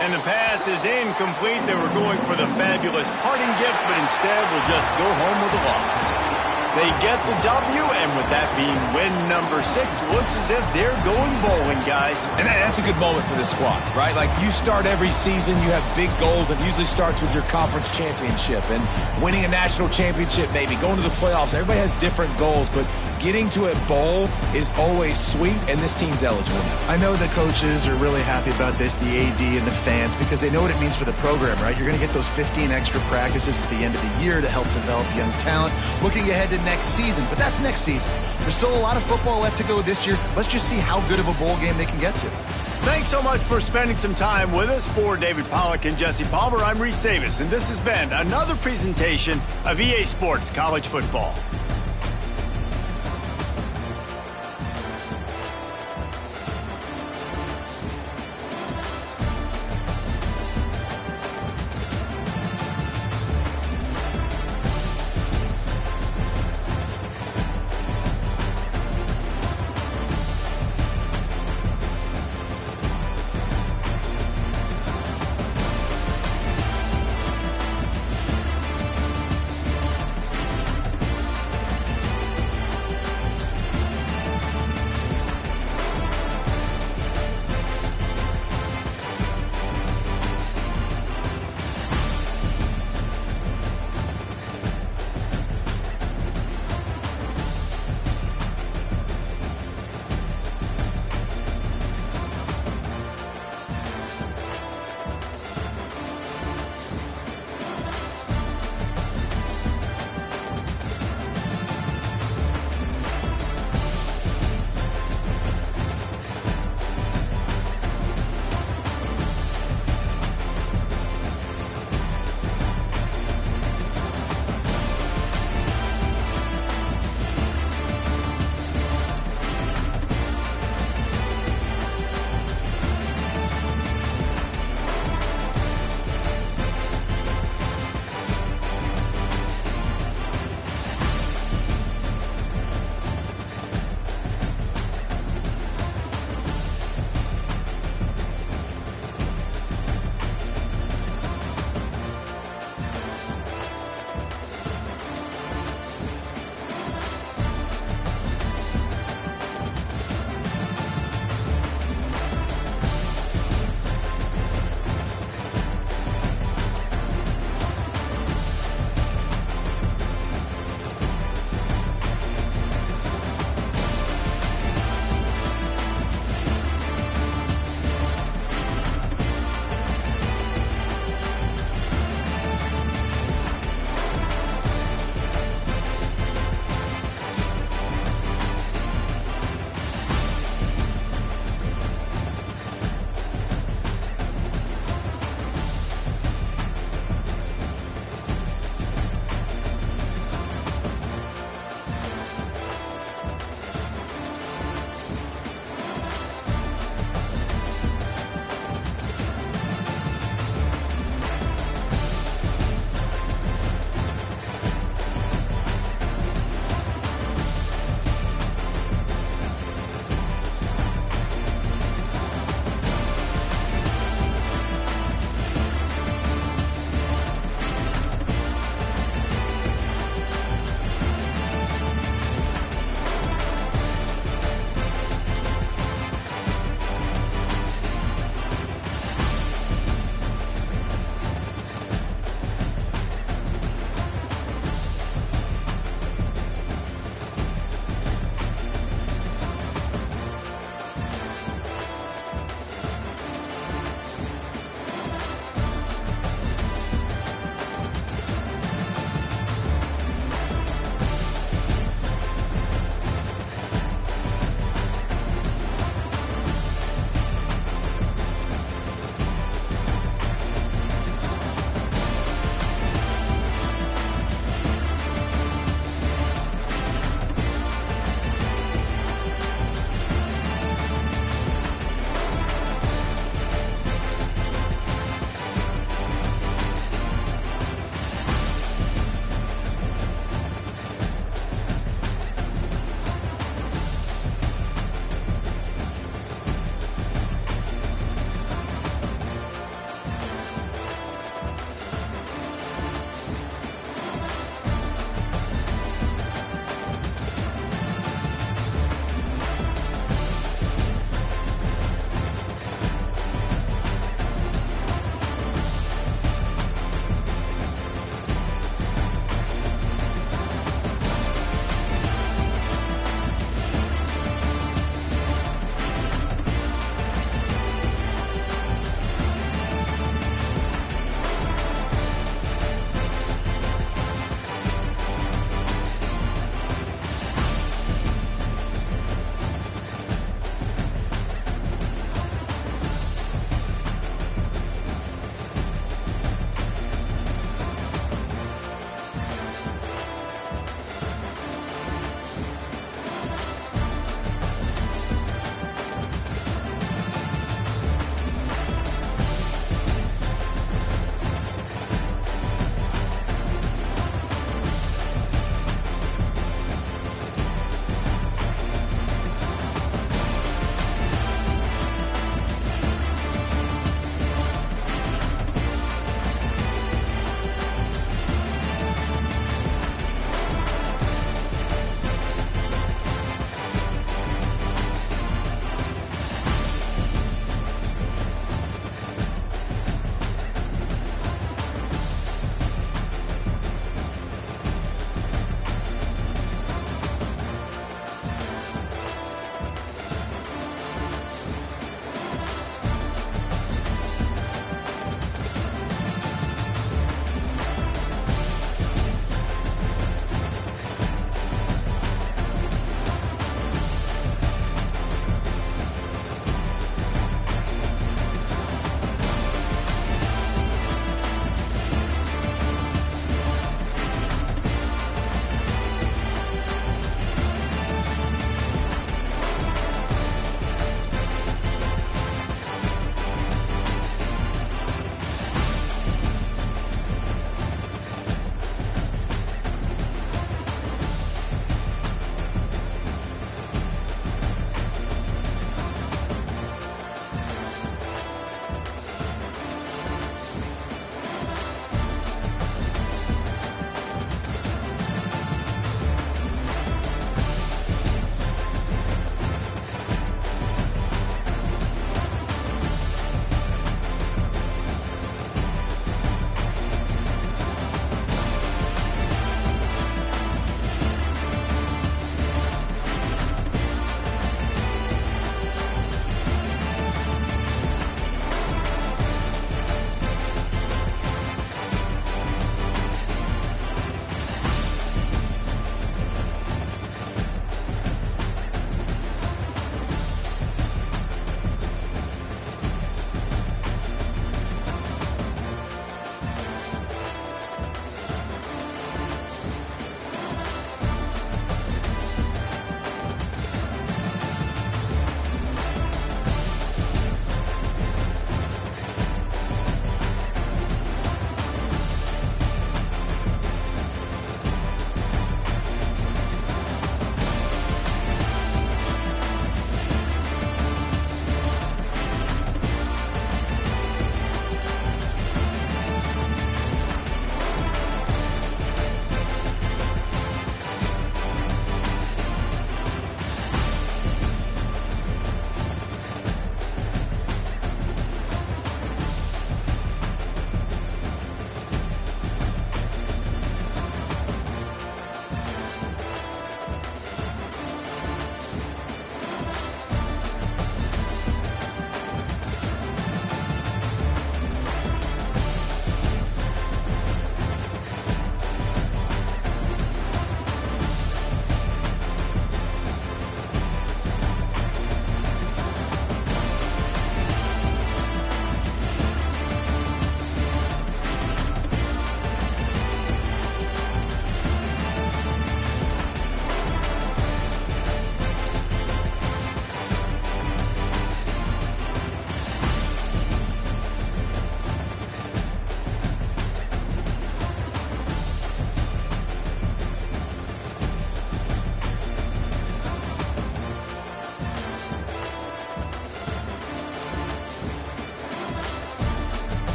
And the pass is incomplete. They were going for the fabulous parting gift, but instead will just go home with a loss. They get the W, and with that being win number 6, looks as if they're going bowling, guys. And that's a good moment for this squad, right? Like, you start every season, you have big goals. It usually starts with your conference championship and winning a national championship, maybe going to the playoffs. Everybody has different goals, but getting to a bowl is always sweet, and this team's eligible. I know the coaches are really happy about this, the AD and the fans, because they know what it means for the program, right? You're going to get those 15 extra practices at the end of the year to help develop young talent. Looking ahead to next season, but that's next season. There's still a lot of football left to go this year. Let's just see how good of a bowl game they can get to. Thanks so much for spending some time with us. For David Pollack and Jesse Palmer, I'm Reese Davis, and this has been another presentation of EA Sports College Football.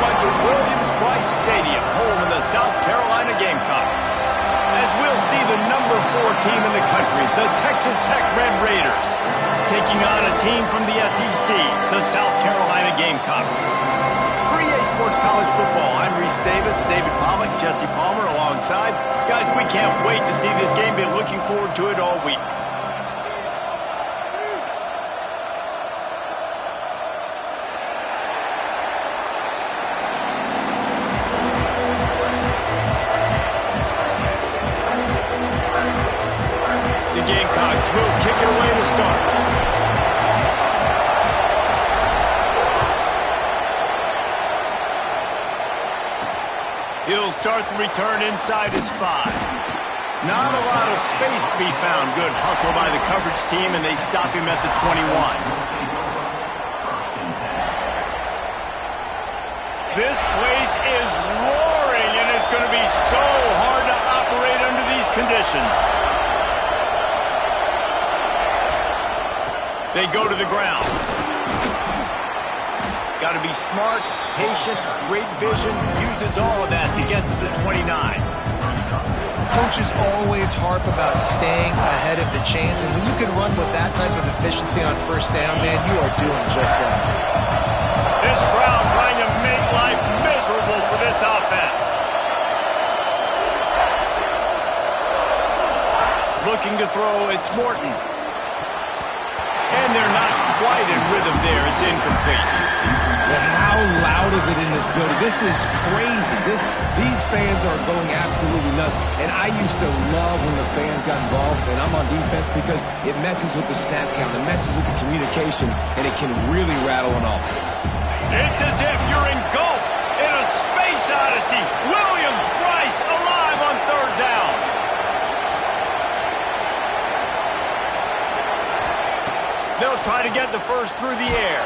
went to Williams-Brice Stadium, home of the South Carolina Gamecocks. As we'll see the number 4 team in the country, the Texas Tech Red Raiders, taking on a team from the SEC, the South Carolina Gamecocks. For EA Sports College Football, I'm Reese Davis, David Pollack, Jesse Palmer alongside. Guys, we can't wait to see this game. Been looking forward to it all week. Gamecocks will kick it away to start. He'll start the return inside his 5. Not a lot of space to be found. Good hustle by the coverage team, and they stop him at the 21. This place is roaring, and it's going to be so hard to operate under these conditions. They go to the ground. Got to be smart, patient, great vision, uses all of that to get to the 29. Coaches always harp about staying ahead of the chains, and when you can run with that type of efficiency on first down, man, you are doing just that. This crowd trying to make life miserable for this offense. Looking to throw, it's Morton. And they're not quite in rhythm there. It's incomplete. But how loud is it in this building? This is crazy. These fans are going absolutely nuts. And I used to love when the fans got involved, and I'm on defense because it messes with the snap count, it messes with the communication, and it can really rattle an offense. It's as if you're engulfed in a space odyssey. Williams-Brice alive on 3rd down. They'll try to get the first through the air.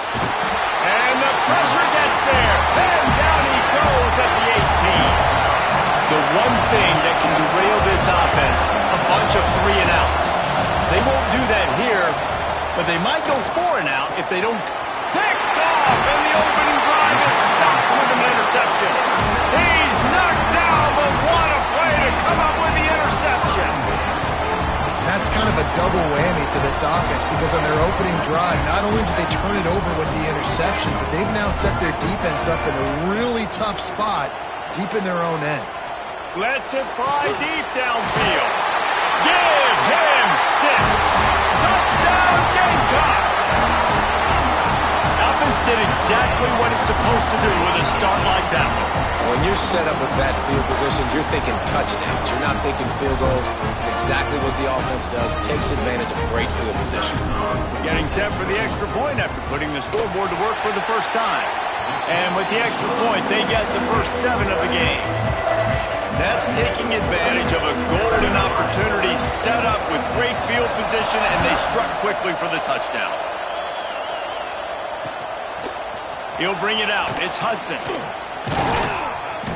And the pressure gets there. And down he goes at the 18. The one thing that can derail this offense, a bunch of 3 and outs. They won't do that here, but they might go 4 and out if they don't. Picked off, and the opening drive is stopped with an interception. He's knocked down, but what a play to come up with the interception. That's kind of a double whammy for this offense because on their opening drive, not only did they turn it over with the interception, but they've now set their defense up in a really tough spot deep in their own end. Lets it fly deep downfield. Give him 6. Touchdown Gamecocks. Offense did exactly what it's supposed to do with a start like that one. When you're set up with that field position, you're thinking touchdowns. You're not thinking field goals. It's exactly what the offense does. Takes advantage of great field position. Getting set for the extra point after putting the scoreboard to work for the first time. And with the extra point, they get the first 7 of the game. That's taking advantage of a golden opportunity set up with great field position, and they struck quickly for the touchdown. He'll bring it out. It's Hudson.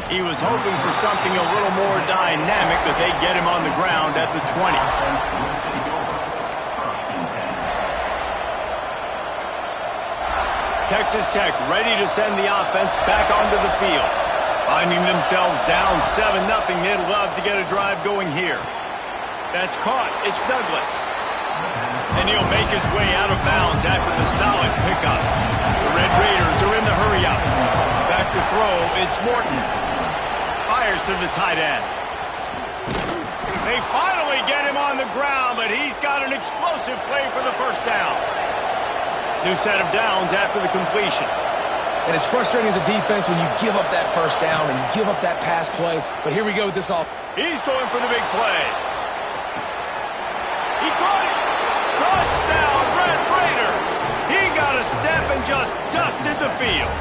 He was hoping for something a little more dynamic, but they get him on the ground at the 20. Texas Tech ready to send the offense back onto the field. Finding themselves down 7-0, they'd love to get a drive going here. That's caught. It's Douglas. And he'll make his way out of bounds after the solid pickup. The Red Raiders are in the hurry-up. Back to throw, it's Morton. Fires to the tight end. They finally get him on the ground, but he's got an explosive play for the first down. New set of downs after the completion. And it's frustrating as a defense when you give up that first down and you give up that pass play. But here we go with this all. He's going for the big play. He caught it. Touchdown, Red Raiders. He got a step and just dusted the field.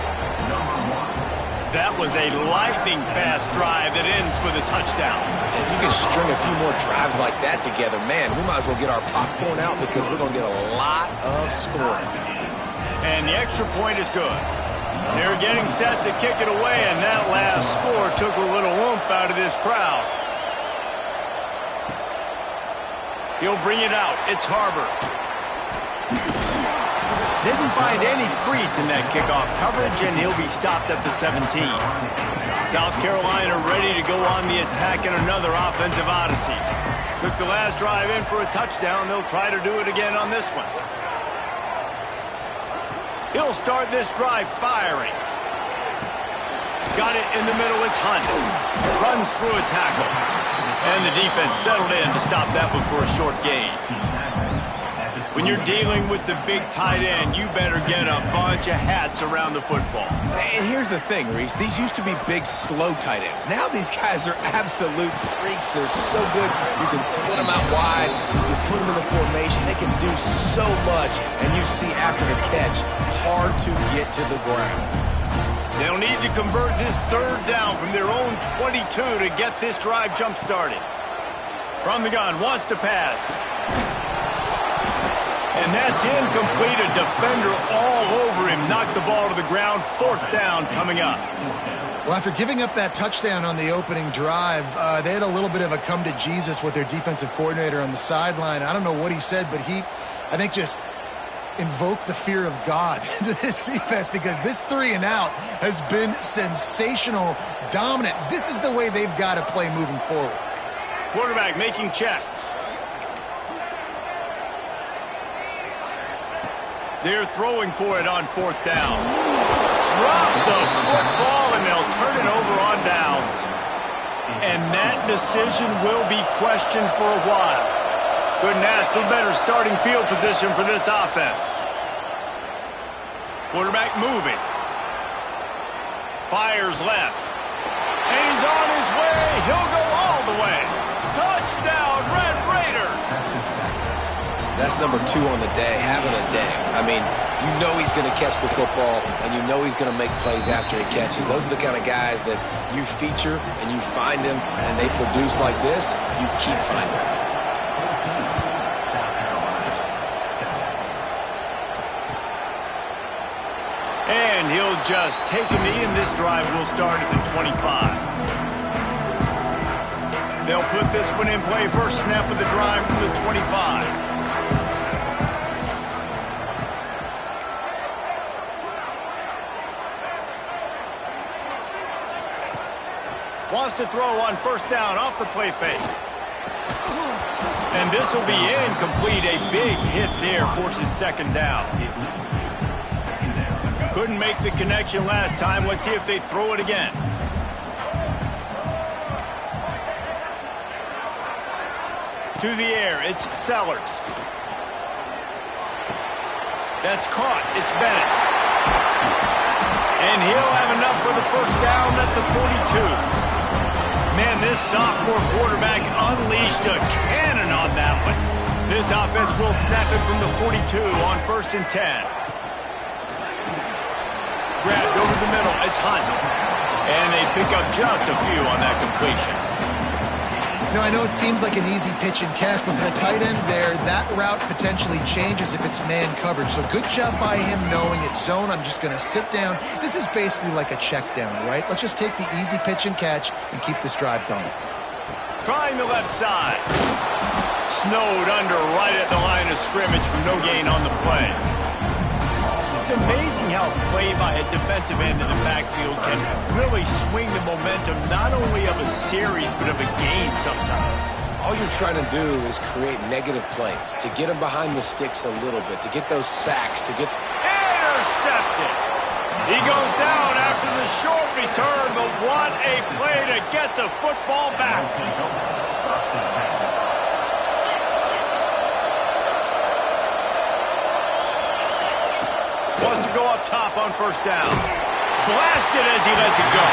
That was a lightning-fast drive that ends with a touchdown. If you can string a few more drives like that together, man, we might as well get our popcorn out because we're going to get a lot of scoring. And the extra point is good. They're getting set to kick it away, and that last score took a little oomph out of this crowd. He'll bring it out. It's Harbor. Didn't find any crease in that kickoff coverage, and he'll be stopped at the 17. South Carolina ready to go on the attack in another offensive odyssey. Took the last drive in for a touchdown. They'll try to do it again on this one. He'll start this drive firing. Got it in the middle. It's Hunt. Runs through a tackle. And the defense settled in to stop that one for a short gain. When you're dealing with the big tight end, you better get a bunch of hats around the football. And here's the thing, Reese. These used to be big, slow tight ends. Now these guys are absolute freaks. They're so good. You can split them out wide. You can put them in the formation. They can do so much. And you see after the catch, hard to get to the ground. They'll need to convert this third down from their own 22 to get this drive jump-started. From the gun, wants to pass. And that's incomplete. A defender all over him. Knocked the ball to the ground. Fourth down coming up. Well, after giving up that touchdown on the opening drive, they had a little bit of a come to Jesus with their defensive coordinator on the sideline. I don't know what he said, but he, I think, just invoked the fear of God into this defense, because this 3-and-out has been sensational, dominant. This is the way they've got to play moving forward. Quarterback making checks. They're throwing for it on fourth down. Drop the football, and they'll turn it over on downs. And that decision will be questioned for a while. Couldn't ask for better starting field position for this offense. Quarterback moving. Fires left. And he's on his way. He'll go all the way. Touchdown, Red Raiders! That's number 2 on the day, having a day. I mean, you know he's going to catch the football, and you know he's going to make plays after he catches. Those are the kind of guys that you feature and you find them, and they produce like this, you keep finding them. And he'll just take a knee, and this drive will start at the 25. They'll put this one in play. First snap of the drive from the 25. Wants to throw on first down off the play fake. And this will be incomplete. A big hit there forces second down. Couldn't make the connection last time. Let's see if they throw it again. To the air, it's Sellers. That's caught. It's Bennett. And he'll have enough for the first down at the 42. Man, this sophomore quarterback unleashed a cannon on that one. This offense will snap it from the 42 on first and 10. Grabbed over the middle. It's Hunt. And they pick up just a few on that completion. You know, I know it seems like an easy pitch and catch, but for a tight end there, that route potentially changes if it's man coverage. So good job by him knowing it's zone. I'm just going to sit down. This is basically like a check down, right? Let's just take the easy pitch and catch and keep this drive going. Trying the left side. Snowed under right at the line of scrimmage from no gain on the play. It's amazing how play by a defensive end in the backfield can really swing the momentum not only of a series but of a game sometimes. All you're trying to do is create negative plays, to get them behind the sticks a little bit, to get those sacks, to get... Intercepted! He goes down after the short return, but what a play to get the football back. Wants to go up top on first down. Blasted as he lets it go.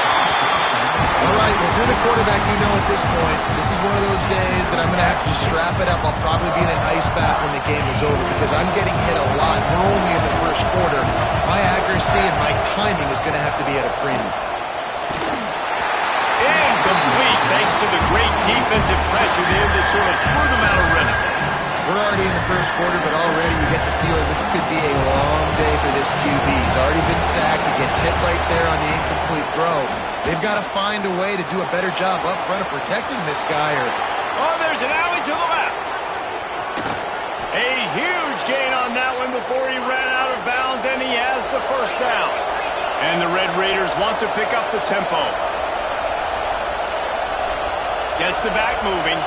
All right, well, if you're the quarterback, you know at this point, this is one of those days that I'm going to have to just strap it up. I'll probably be in an ice bath when the game is over because I'm getting hit a lot. We're only in the first quarter. My accuracy and my timing is going to have to be at a premium. Incomplete thanks to the great defensive pressure there that sort of threw them out of rhythm. We're already in the first quarter, but already you get the feeling this could be a long day for this QB. He's already been sacked. He gets hit right there on the incomplete throw. They've got to find a way to do a better job up front of protecting this guy. Oh, there's an alley to the left. A huge gain on that one before he ran out of bounds. throws, and he has the first down. And the Red Raiders want to pick up the tempo. Gets the back moving.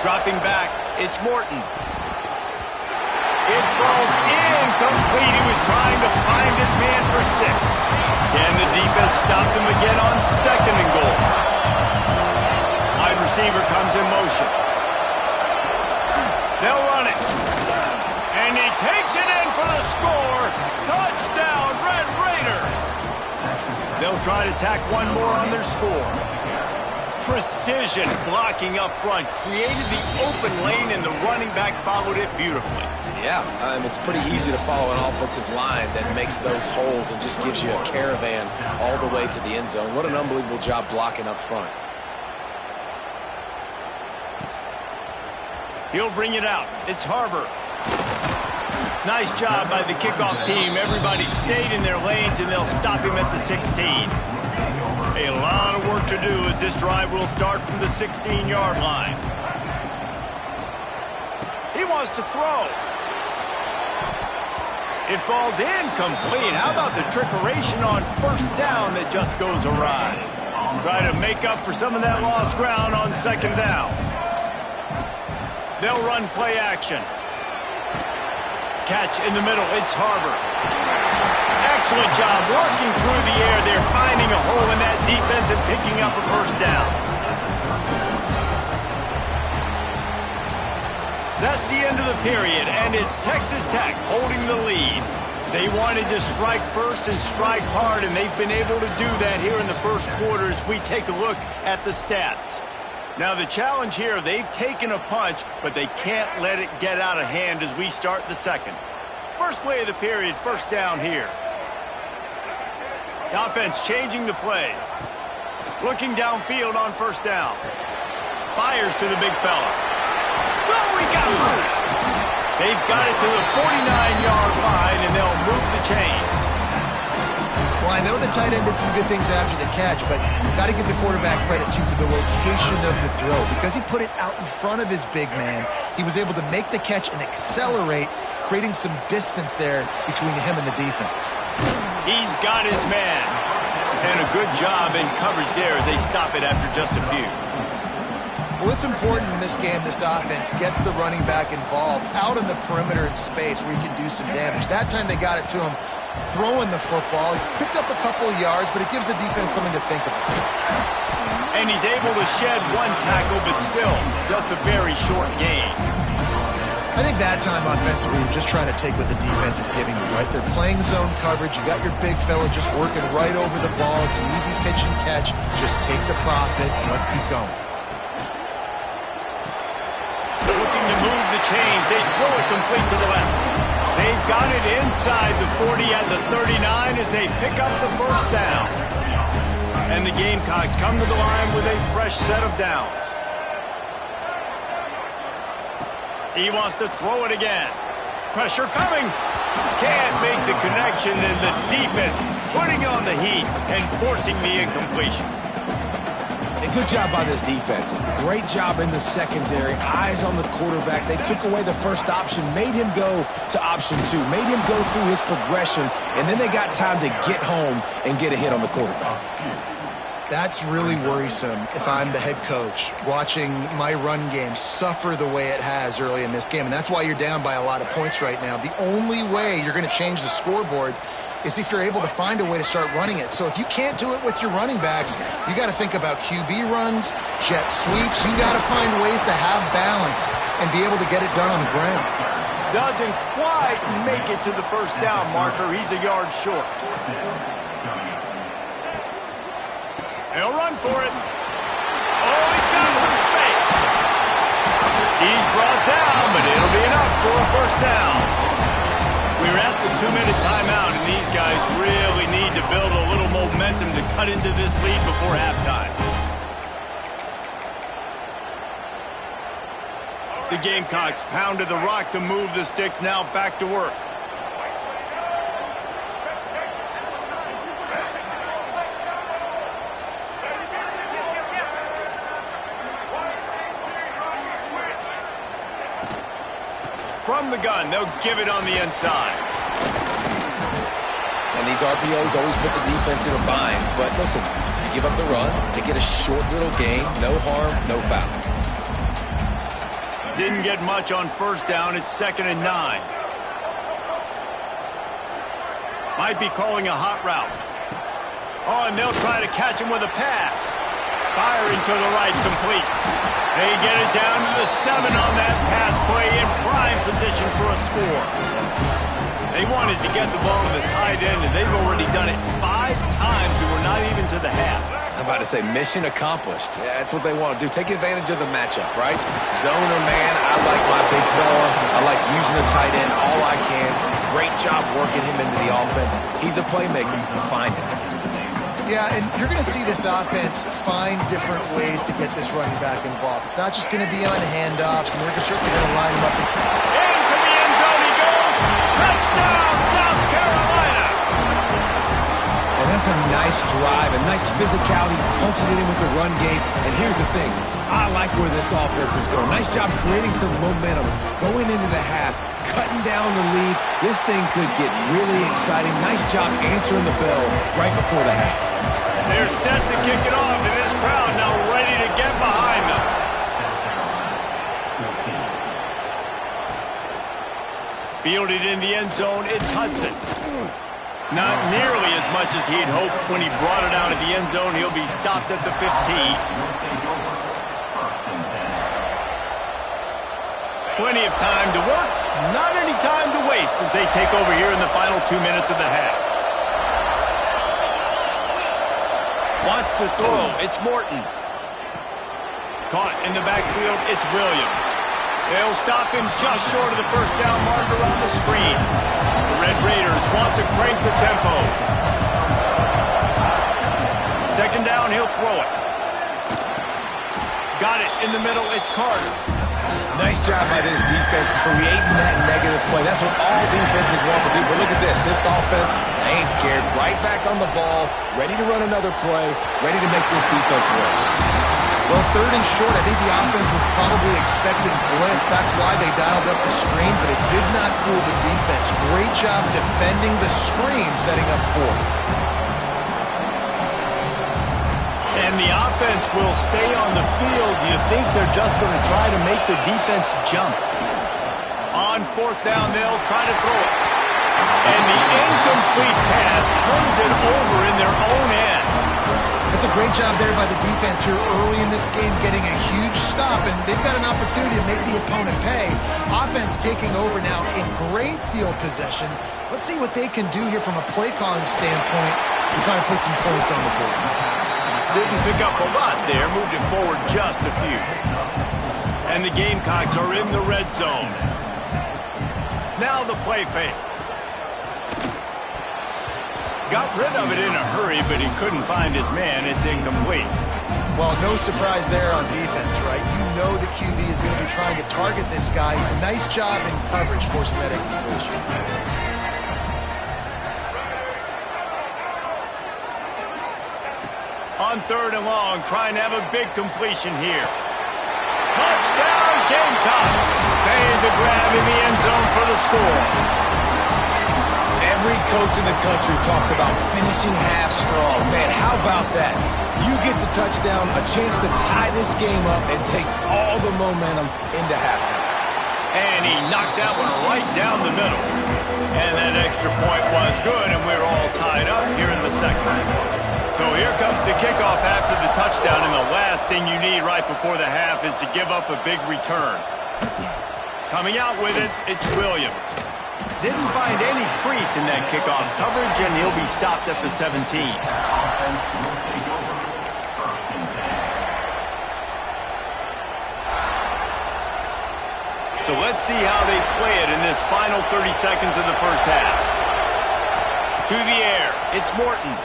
Dropping back, it's Morton. It falls incomplete. He was trying to find his man for 6. Can the defense stop them again on 2nd and goal? Wide receiver comes in motion. They'll run it. And he takes it in for the score. Touchdown, Red Raiders. They'll try to tack one more on their score. Precision blocking up front created the open lane, and the running back followed it beautifully. Yeah, it's pretty easy to follow an offensive line that makes those holes and just gives you a caravan all the way to the end zone. What an unbelievable job blocking up front. He'll bring it out. It's Harbor. Nice job by the kickoff team. Everybody stayed in their lanes, and they'll stop him at the 16. A lot of work to do as this drive will start from the 16-yard line. He wants to throw. It falls incomplete. How about the trickeration on 1st down that just goes awry? Try to make up for some of that lost ground on 2nd down. They'll run play action. Catch in the middle. It's Harbor. Excellent job working through the air. They're finding a hole in that defense and picking up a 1st down. That's the end of the period, and it's Texas Tech holding the lead. They wanted to strike first and strike hard, and they've been able to do that here in the first quarter as we take a look at the stats. Now the challenge here, they've taken a punch, but they can't let it get out of hand as we start the 2nd. First play of the period, 1st down here. The offense changing the play. Looking downfield on 1st down. Fires to the big fella. Oh, he got loose. They've got it to the 49-yard line, and they'll move the chains. Well, I know the tight end did some good things after the catch, but you've got to give the quarterback credit, too, for the location of the throw. Because he put it out in front of his big man, he was able to make the catch and accelerate, creating some distance there between him and the defense. He's got his man. And a good job in coverage there as they stop it after just a few. Well, it's important in this game this offense gets the running back involved out in the perimeter in space where he can do some damage. That time they got it to him throwing the football. He picked up a couple of yards, but it gives the defense something to think about. And he's able to shed one tackle, but still just a very short gain. I think that time offensively, you're just trying to take what the defense is giving you, right? They're playing zone coverage. You got your big fella just working right over the ball. It's an easy pitch and catch. Just take the profit and let's keep going. Looking to move the chains. They throw it complete to the left. They've got it inside the 40 at the 39 as they pick up the 1st down. And the Gamecocks come to the line with a fresh set of downs. He wants to throw it again. Pressure coming. Can't make the connection, and the defense putting on the heat and forcing the incompletion. And good job by this defense. Great job in the secondary. Eyes on the quarterback. They took away the first option, made him go to option 2, made him go through his progression, and then they got time to get home and get a hit on the quarterback. That's really worrisome if I'm the head coach watching my run game suffer the way it has early in this game. And that's why you're down by a lot of points right now. The only way you're going to change the scoreboard is if you're able to find a way to start running it. So if you can't do it with your running backs, you got to think about QB runs, jet sweeps. You got to find ways to have balance and be able to get it done on the ground. Doesn't quite make it to the 1st down marker. He's a yard short. He'll run for it. Oh, he's got some space. He's brought down, but it'll be enough for a 1st down. We're at the 2-minute timeout, and these guys really need to build a little momentum to cut into this lead before halftime. The Gamecocks pounded the rock to move the sticks, now back to work. From the gun, they'll give it on the inside. And these RPOs always put the defense in a bind. But listen, you give up the run, they get a short little gain, no harm, no foul. Didn't get much on first down. It's 2nd and 9. Might be calling a hot route. Oh, and they'll try to catch him with a pass. Firing to the right, complete. They get it down to the 7 on that pass play in prime position for a score. They wanted to get the ball to the tight end, and they've already done it 5 times, and we're not even to the half. I'm about to say mission accomplished. Yeah, that's what they want to do. Take advantage of the matchup, right? Zone or man, I like my big fella. I like using the tight end all I can. Great job working him into the offense. He's a playmaker. Find him. Yeah, and you're going to see this offense find different ways to get this running back involved. It's not just going to be on handoffs, and they're certainly going to line him up. Into the end zone he goes. Touchdown, South Carolina. And that's a nice drive, a nice physicality, punching it in with the run game. And here's the thing. I like where this offense is going. Nice job creating some momentum, going into the half, cutting down the lead. This thing could get really exciting. Nice job answering the bell right before the half. They're set to kick it off, and this crowd now ready to get behind them. Fielded in the end zone, it's Hudson. Not nearly as much as he'd hoped when he brought it out of the end zone. He'll be stopped at the 15. Plenty of time to work, not any time to waste as they take over here in the final 2 minutes of the half. Wants to throw, it's Morton. Caught in the backfield, it's Williams. They'll stop him just short of the first down marker on the screen. The Red Raiders want to crank the tempo. 2nd down, he'll throw it. Got it in the middle, it's Carter. Nice job by this defense creating that negative play. That's what all defenses want to do. But look at this. This offense, they ain't scared. Right back on the ball, ready to run another play, ready to make this defense win. Well, 3rd and short, I think the offense was probably expecting blitz. That's why they dialed up the screen, but it did not fool the defense. Great job defending the screen, setting up 4th. And the offense will stay on the field. Do you think they're just going to try to make the defense jump? On 4th down, they'll try to throw it. And the incomplete pass turns it over in their own end. It's a great job there by the defense here early in this game, getting a huge stop, and they've got an opportunity to make the opponent pay. Offense taking over now in great field possession. Let's see what they can do here from a play calling standpoint to try to put some points on the board. Didn't pick up a lot there, moved it forward just a few. And the Gamecocks are in the red zone. Now the play fake. Got rid of it in a hurry, but he couldn't find his man. It's incomplete. Well, no surprise there on defense, right? You know the QB is going to be trying to target this guy. Nice job in coverage forcing that incompletion. On 3rd and long, trying to have a big completion here. Touchdown, Gamecocks! Made the grab in the end zone for the score. Every coach in the country talks about finishing half strong. Man, how about that? You get the touchdown, a chance to tie this game up and take all the momentum into halftime. And he knocked that one right down the middle. And that extra point was good, and we're all tied up here in the 2nd. So here comes the kickoff after the touchdown, and the last thing you need right before the half is to give up a big return. Coming out with it, it's Williams. Didn't find any crease in that kickoff coverage, and he'll be stopped at the 17. So let's see how they play it in this final 30 seconds of the first half. To the air, it's Morton.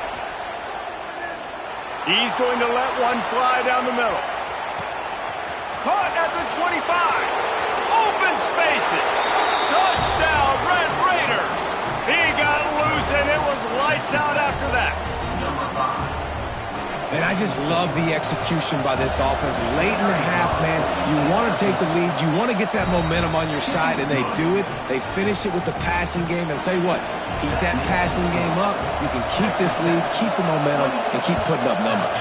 He's going to let one fly down the middle. Caught at the 25. Open spaces. Touchdown, Red Raiders. He got loose, and it was lights out after that. Man, I just love the execution by this offense. Late in the half, man, you want to take the lead. You want to get that momentum on your side, and they do it. They finish it with the passing game. And I'll tell you what, keep that passing game up. You can keep this lead, keep the momentum, and keep putting up numbers.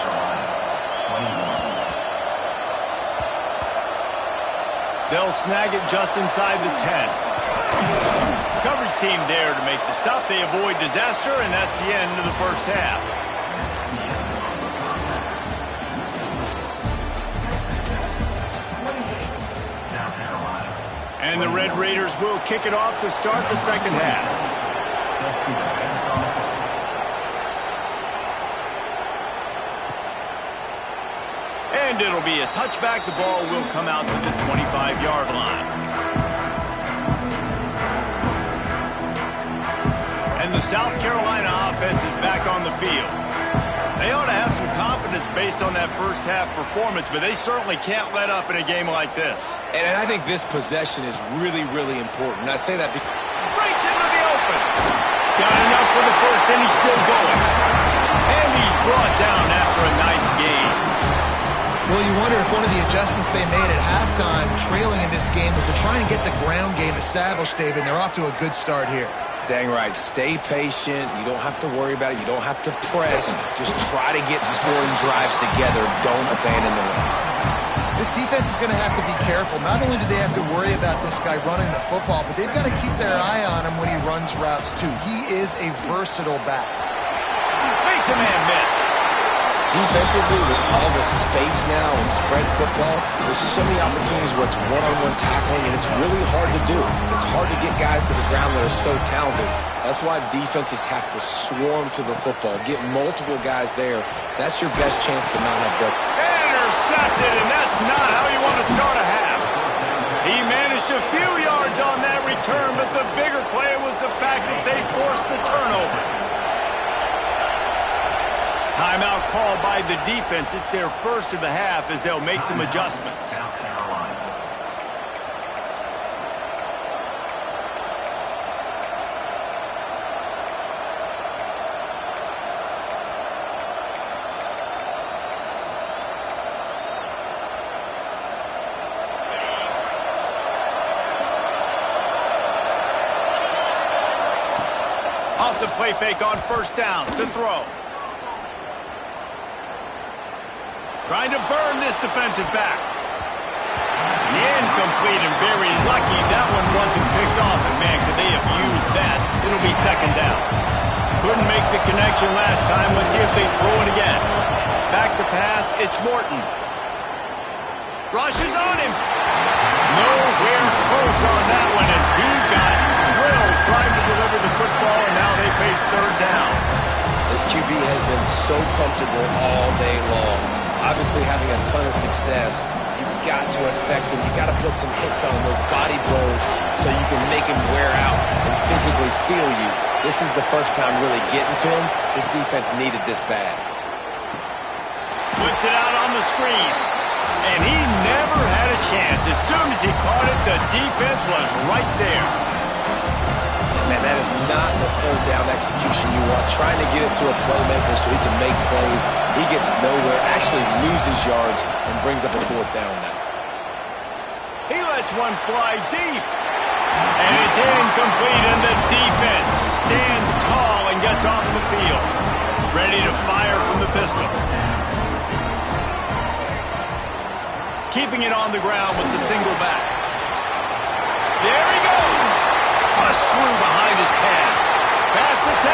They'll snag it just inside the 10. Coverage team there to make the stop. They avoid disaster, and that's the end of the first half. And the Red Raiders will kick it off to start the second half. And it'll be a touchback. The ball will come out to the 25-yard line. And the South Carolina offense is back on the field. They ought to have some confidence based on that first half performance, but they certainly can't let up in a game like this. And I think this possession is really, really important. I say that because Breaks into the open. Got enough for the first, and he's still going. And he's brought down after a nice gain. Well, you wonder if one of the adjustments they made at halftime, trailing in this game, was to try and get the ground game established, David. And they're off to a good start here. dang right. Stay patient. You don't have to worry about it. You don't have to press. Just try to get scoring drives together. Don't abandon the run. This defense is going to have to be careful. Not only do they have to worry about this guy running the football, but they've got to keep their eye on him when he runs routes, too. He is a versatile back. Makes a man miss. Defensively, with all the space now and spread football, there's so many opportunities where it's one-on-one tackling, and it's really hard to do. It's hard to get guys to the ground that are so talented. That's why defenses have to swarm to the football, get multiple guys there. That's your best chance to not have broken. Intercepted, and that's not how you want to start a half. He managed a few yards on that return, but the bigger play was the fact that they forced the turnover. Timeout called by the defense. It's their first of the half as they'll make some adjustments. Off the play fake on first down to throw. Trying to burn this defensive back. Incomplete and very lucky that one wasn't picked off. And man, could they have used that? It'll be second down. Couldn't make the connection last time. Let's see if they throw it again. Back to pass. It's Morton. Rushes on him. Nowhere close on that one as he got drilled trying to deliver the football, and now they face third down. This QB has been so comfortable all day long. Obviously having a ton of success. You've got to affect him. You've got to put some hits on him, those body blows, so you can make him wear out and physically feel you. This is the first time really getting to him. This defense needed this bad. Puts it out on the screen. And he never had a chance. As soon as he caught it, the defense was right there. Man, that is not the third down execution you want. Trying to get it to a playmaker so he can make plays. He gets nowhere, actually loses yards, and brings up a fourth down now. He lets one fly deep. And it's incomplete, and the defense stands tall and gets off the field. Ready to fire from the pistol. Keeping it on the ground with the single back. There he goes. Bust through behind his pad. Past the 10.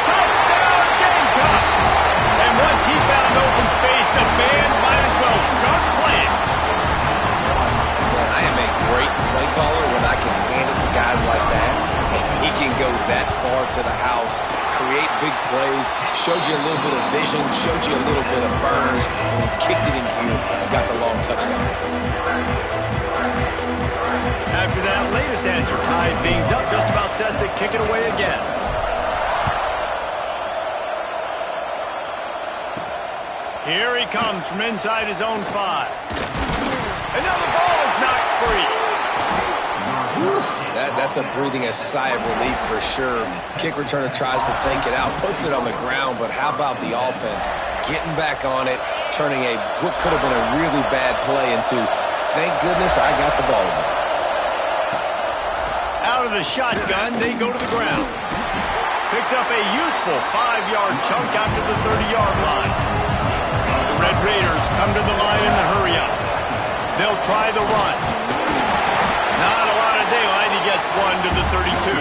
Touchdown, Gamecocks. And once he found open space, the band might as well start playing. Man, I am a great play caller when I can hand it to guys like that. And he can go that far to the house, create big plays, showed you a little bit of vision, showed you a little bit of burners, and he kicked it in here and got the long touchdown. After that latest answer tied things up, just about set to kick it away again. Here he comes from inside his own 5. Another ball is knocked free. That's a breathing a sigh of relief for sure. Kick returner tries to take it out, puts it on the ground, but how about the offense? getting back on it, turning what could have been a really bad play into, thank goodness I got the ball again. Out of the shotgun, they go to the ground. Picks up a useful 5-yard chunk after the 30-yard line. The Red Raiders come to the line in the hurry-up. They'll try the run. Not a lot of daylight. He gets one to the 32.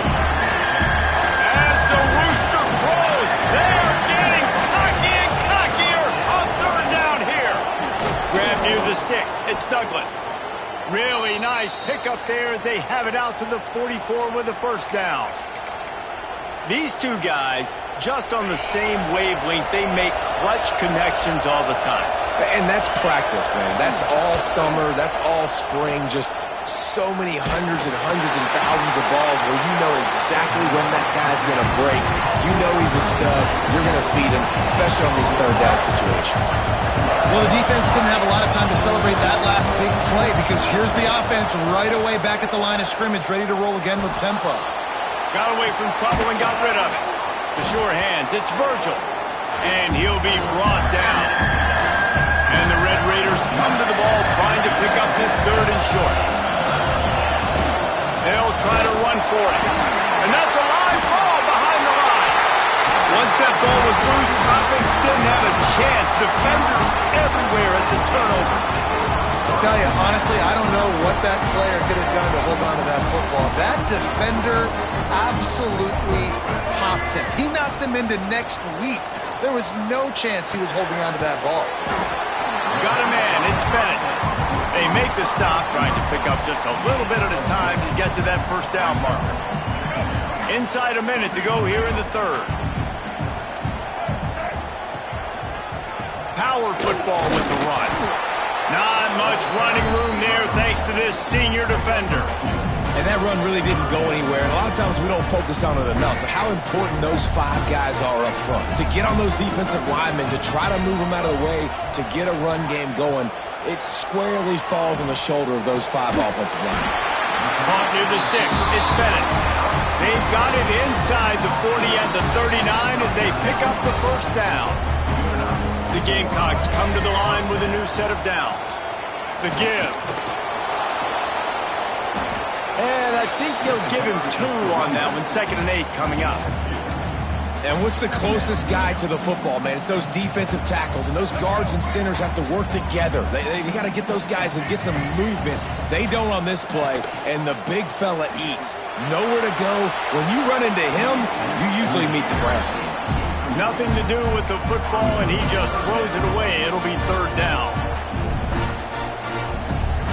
As the rooster crows, they are getting cocky and cockier on third down here. Grab near the sticks. It's Douglas. Really nice pickup there as they have it out to the 44 with a first down. These two guys, just on the same wavelength, they make clutch connections all the time. And that's practice, man. That's all summer. That's all spring. Just so many hundreds and thousands of balls where you know exactly when that guy's going to break. You know he's a stud. You're going to feed him, especially on these third down situations. Well, the defense didn't have a lot of time to celebrate that last big play because here's the offense right away back at the line of scrimmage, ready to roll again with tempo. Got away from trouble and got rid of it. The sure hands, it's Virgil. And he'll be brought down. And the Red Raiders come to the ball trying to pick up this third and short. They'll try to run for it. And that's a live ball behind the line. Once that ball was loose, offense didn't have a chance. Defenders everywhere. It's a turnover. I'll tell you, honestly, I don't know what that player could have done to hold on to that football. That defender absolutely popped him. He knocked him into next week. There was no chance he was holding on to that ball. Got a man. It's Bennett. They make the stop, trying to pick up just a little bit at a time to get to that first down marker. Inside a minute to go here in the third. Power football with the run. Not much running room there thanks to this senior defender. And that run really didn't go anywhere. And a lot of times we don't focus on it enough. But how important those 5 guys are up front. To get on those defensive linemen, to try to move them out of the way, to get a run game going, it squarely falls on the shoulder of those 5 offensive linemen. Caught near the sticks. It's Bennett. They've got it inside the 40 and the 39 as they pick up the first down. The Gamecocks come to the line with a new set of downs. The give. And I think they'll give him 2 on that one. 2nd and 8 coming up. And what's the closest guy to the football, man? It's those defensive tackles, and those guards and centers have to work together. They got to get those guys and get some movement. They don't on this play, and the big fella eats. Nowhere to go. When you run into him, you usually meet the ground. Nothing to do with the football, and he just throws it away. It'll be third down.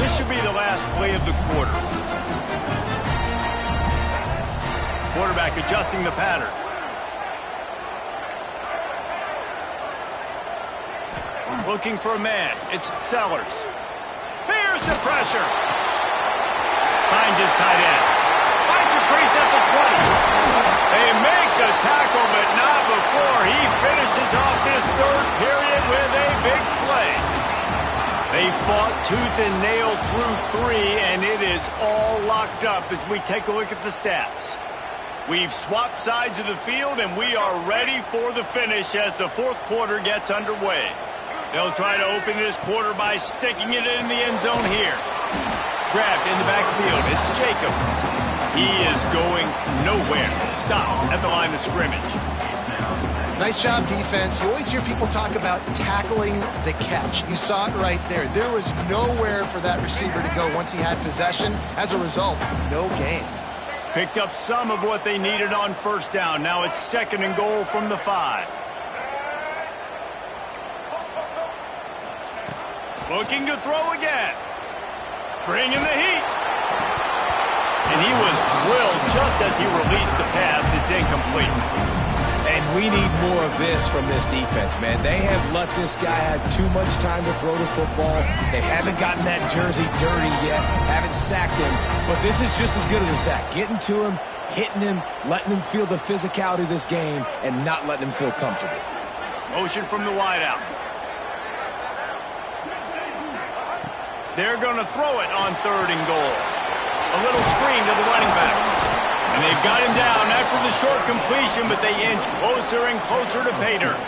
This should be the last play of the quarter. Quarterback adjusting the pattern. Looking for a man. It's Sellers. Fears the pressure. Finds his tight end. Finds a crease at the 20. They make the tackle, but not before he finishes off this third period with a big play. They fought tooth and nail through 3, and it is all locked up as we take a look at the stats. We've swapped sides of the field, and we are ready for the finish as the fourth quarter gets underway. They'll try to open this quarter by sticking it in the end zone here. Grabbed in the backfield. It's Jacobs. He is going nowhere. Stopped at the line of scrimmage. Nice job, defense. You always hear people talk about tackling the catch. You saw it right there. There was nowhere for that receiver to go once he had possession. As a result, no gain. Picked up some of what they needed on first down. Now it's 2nd and goal from the 5. Looking to throw again. Bringing the heat. And he was drilled just as he released the pass. It's incomplete. And we need more of this from this defense, man. They have let this guy have too much time to throw the football. They haven't gotten that jersey dirty yet, haven't sacked him. But this is just as good as a sack. Getting to him, hitting him, letting him feel the physicality of this game, and not letting him feel comfortable. Motion from the wideout. They're going to throw it on 3rd and goal. A little screen to the running back. And they've got him down after the short completion, but they inch closer and closer to pay dirt.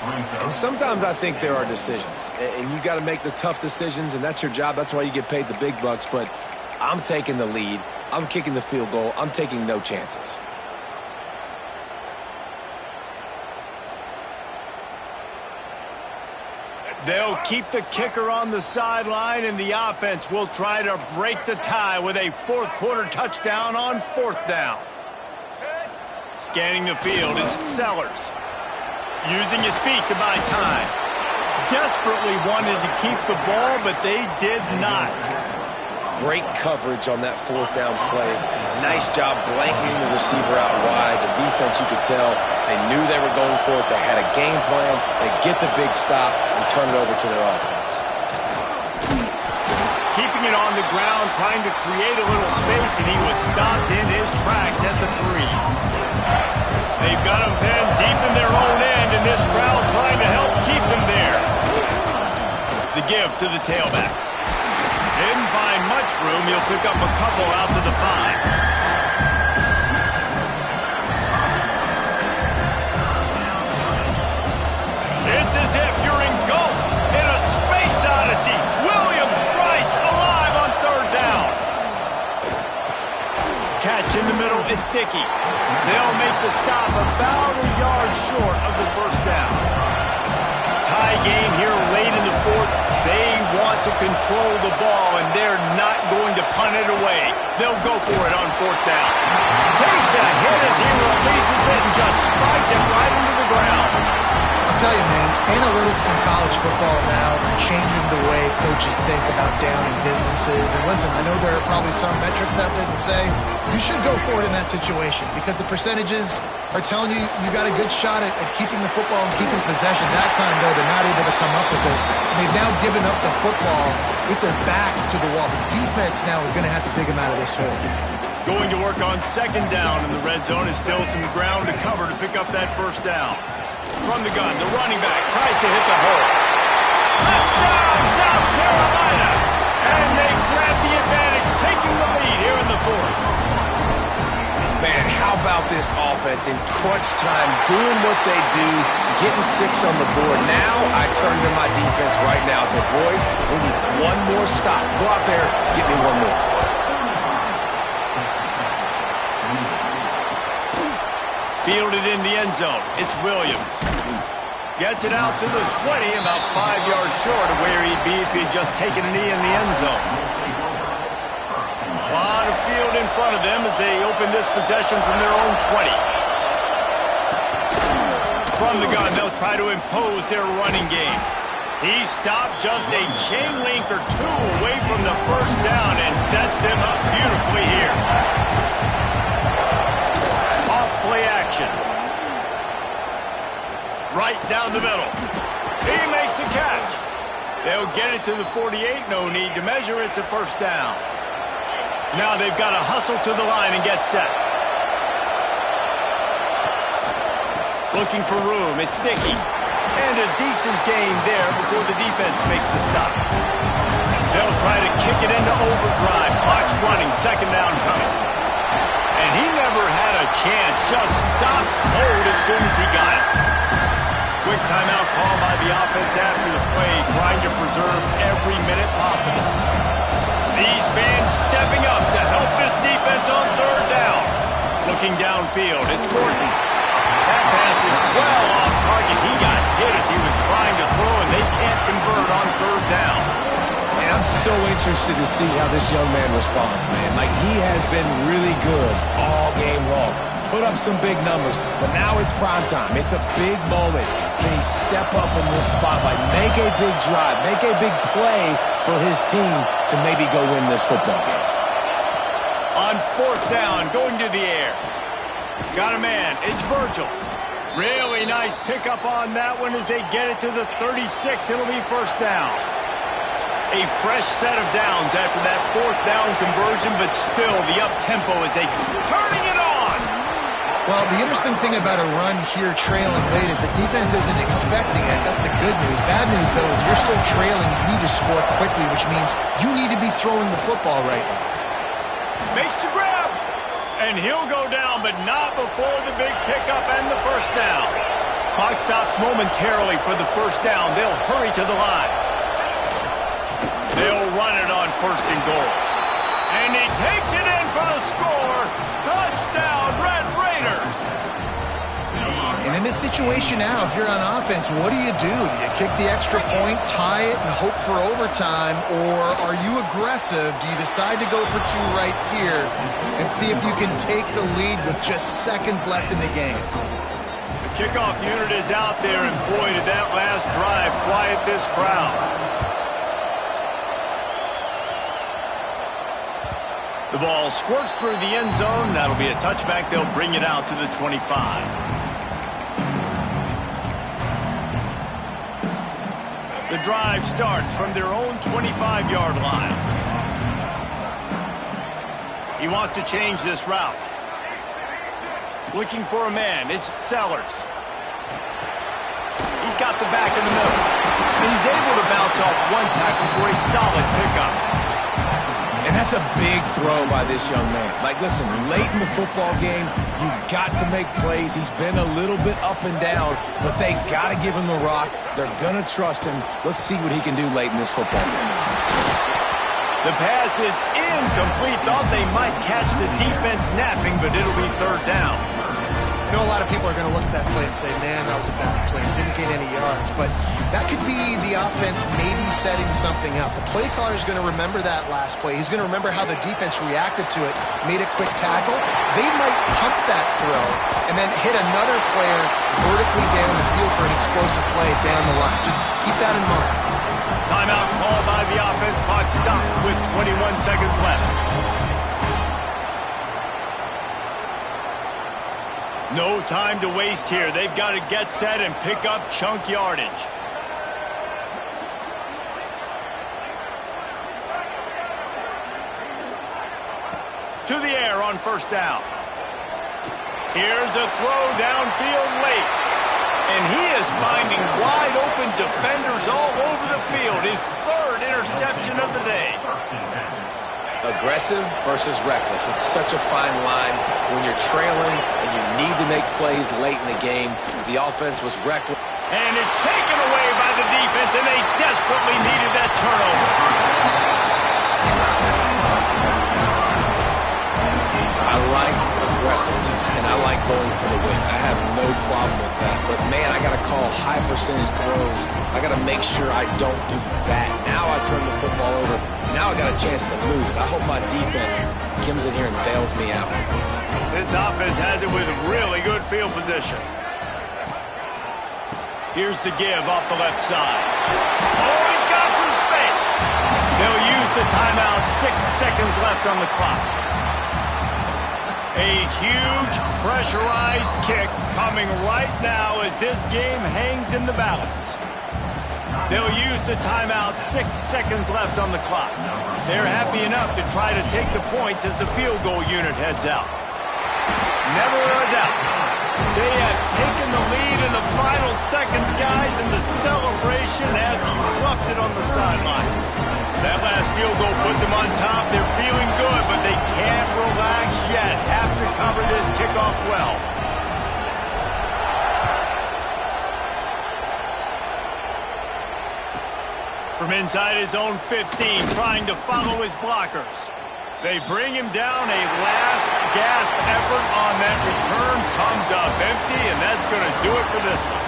And sometimes I think there are decisions, and you got to make the tough decisions, and that's your job. That's why you get paid the big bucks. But I'm taking the lead. I'm kicking the field goal. I'm taking no chances. They'll keep the kicker on the sideline, and the offense will try to break the tie with a fourth-quarter touchdown on fourth down. Scanning the field is Sellers. Using his feet to buy time. Desperately wanted to keep the ball, but they did not. Great coverage on that fourth down play. Nice job blanketing the receiver out wide. The defense, you could tell, they knew they were going for it. They had a game plan. They get the big stop and turn it over to their offense. Keeping it on the ground, trying to create a little space, and he was stopped in his tracks at the 3. They've got him pinned deep in their own end, and this crowd trying to help keep them there. The give to the tailback. Didn't find much room. He'll pick up a couple out to the 5. It's as if you're engulfed in a space odyssey. Williams-Brice alive on third down. Catch in the middle, it's Dickey. They'll make the stop about a yard short of the first down. Tie game here late in the fourth. They want to control the ball, and they're not going to punt it away. They'll go for it on fourth down. Takes a hit as he releases it and just spiked it right into the ground. I'll tell you, man, analytics in college football now are changing the way coaches think about down and distances. And listen, I know there are probably some metrics out there that say you should go for it in that situation because the percentages are telling you you got a good shot at keeping the football and keeping possession. That time, though, they're not able to come up with it. They've now given up the football with their backs to the wall. The defense now is going to have to dig them out of this hole. Going to work on second down, and the red zone is still some ground to cover to pick up that first down. From the gun, the running back tries to hit the hole. Touchdown, South Carolina! And they grab the advantage, taking the lead here in the fourth. Man, how about this offense in crunch time, doing what they do, getting 6 on the board. Now I turn to my defense right now and say, boys, we need one more stop. Go out there, get me one more. Fielded in the end zone. It's Williams. Gets it out to the 20, about 5 yards short of where he'd be if he'd just taken a knee in the end zone. A lot of field in front of them as they open this possession from their own 20. From the gun, they'll try to impose their running game. He stopped just a chain link or 2 away from the first down and sets them up beautifully here. Off-play action. Right down the middle. He makes a catch. They'll get it to the 48. No need to measure. It's a first down. Now they've got to hustle to the line and get set. Looking for room. It's Dickey. And a decent gain there before the defense makes the stop. They'll try to kick it into overdrive. Clock's running. Second down coming. And he never had a chance. Just stopped cold as soon as he got it. Quick timeout call by the offense after the play, trying to preserve every minute possible. These fans stepping up to help this defense on third down. Looking downfield, it's Gordon. That pass is well off target. He got hit as he was trying to throw, and they can't convert on third down. And I'm so interested to see how this young man responds, man. Like, he has been really good all game long. Put up some big numbers, but now it's prime time. It's a big moment. Can he step up in this spotlight, make a big drive, make a big play for his team to maybe go win this football game? On fourth down, going to the air. Got a man. It's Virgil. Really nice pickup on that one as they get it to the 36. It'll be first down. A fresh set of downs after that fourth down conversion, but still the up-tempo as they turning it on. Well, the interesting thing about a run here trailing late is the defense isn't expecting it. That's the good news. Bad news, though, is you're still trailing. You need to score quickly, which means you need to be throwing the football right now. Makes the grab. And he'll go down, but not before the big pickup and the first down. Clock stops momentarily for the first down. They'll hurry to the line. They'll run it on 1st and goal. And he takes it in for the score. Touchdown, Red Raiders. And in this situation now, if you're on offense, what do? Do you kick the extra point, tie it, and hope for overtime? Or are you aggressive? Do you decide to go for 2 right here and see if you can take the lead with just seconds left in the game? The kickoff unit is out there, and boy, did that last drive quiet this crowd. The ball squirts through the end zone. That'll be a touchback. They'll bring it out to the 25. The drive starts from their own 25-yard line. He wants to change this route. Looking for a man. It's Sellers. He's got the back in the middle. And he's able to bounce off 1 tackle for a solid pickup. And that's a big throw by this young man. Like, listen, late in the football game, you've got to make plays. He's been a little bit up and down, but they got to give him the rock. They're going to trust him. Let's see what he can do late in this football game. The pass is incomplete. Thought they might catch the defense napping, but it'll be 3rd down. I know a lot of people are going to look at that play and say, man, that was a bad play. Didn't gain any yards. But that could be the offense maybe setting something up. The play caller is going to remember that last play. He's going to remember how the defense reacted to it, made a quick tackle. They might pump that throw and then hit another player vertically down the field for an explosive play down the line. Just keep that in mind. Timeout called by the offense. Clock stopped with 21 seconds left. No time to waste here. They've got to get set and pick up chunk yardage. To the air on 1st down. Here's a throw downfield late. And he is finding wide open defenders all over the field. His 3rd interception of the day. Aggressive versus reckless. It's such a fine line when you're trailing and you need to make plays late in the game. The offense was reckless. And it's taken away by the defense, and they desperately needed that turnover. I like aggressiveness, and I like going for the win. I have no problem with that. But, man, I got to call high percentage throws. I got to make sure I don't do that. Now I turn the football over. Now I got a chance to lose. I hope my defense comes in here and bails me out. This offense has it with really good field position. Here's the give off the left side. Oh, he's got some space. They'll use the timeout. 6 seconds left on the clock. A huge pressurized kick coming right now as this game hangs in the balance. They'll use the timeout. 6 seconds left on the clock. They're happy enough to try to take the points as the field goal unit heads out. Never a doubt. They have taken the lead in the final seconds, guys, and the celebration has erupted on the sideline. That last field goal put them on top. They're feeling good, but they can't relax yet. Have to cover this kickoff well. From inside his own 15, trying to follow his blockers. They bring him down. A last gasp effort on that return comes up empty, and that's going to do it for this one.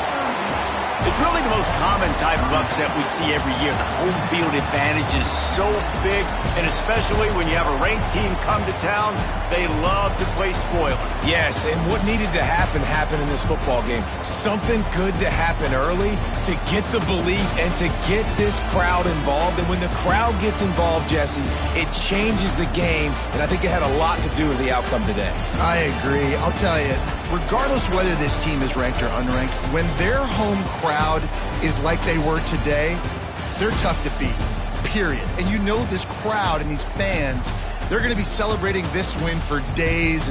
It's really the most common type of upset we see every year. The home field advantage is so big, and especially when you have a ranked team come to town, they love to play spoiler. Yes, and what needed to happen happened in this football game. Something good to happen early to get the belief and to get this crowd involved. And when the crowd gets involved, Jesse, it changes the game, and I think it had a lot to do with the outcome today. I agree. I'll tell you, regardless whether this team is ranked or unranked, when their home crowd is like they were today, they're tough to beat, period. And you know this crowd and these fans, they're going to be celebrating this win for days.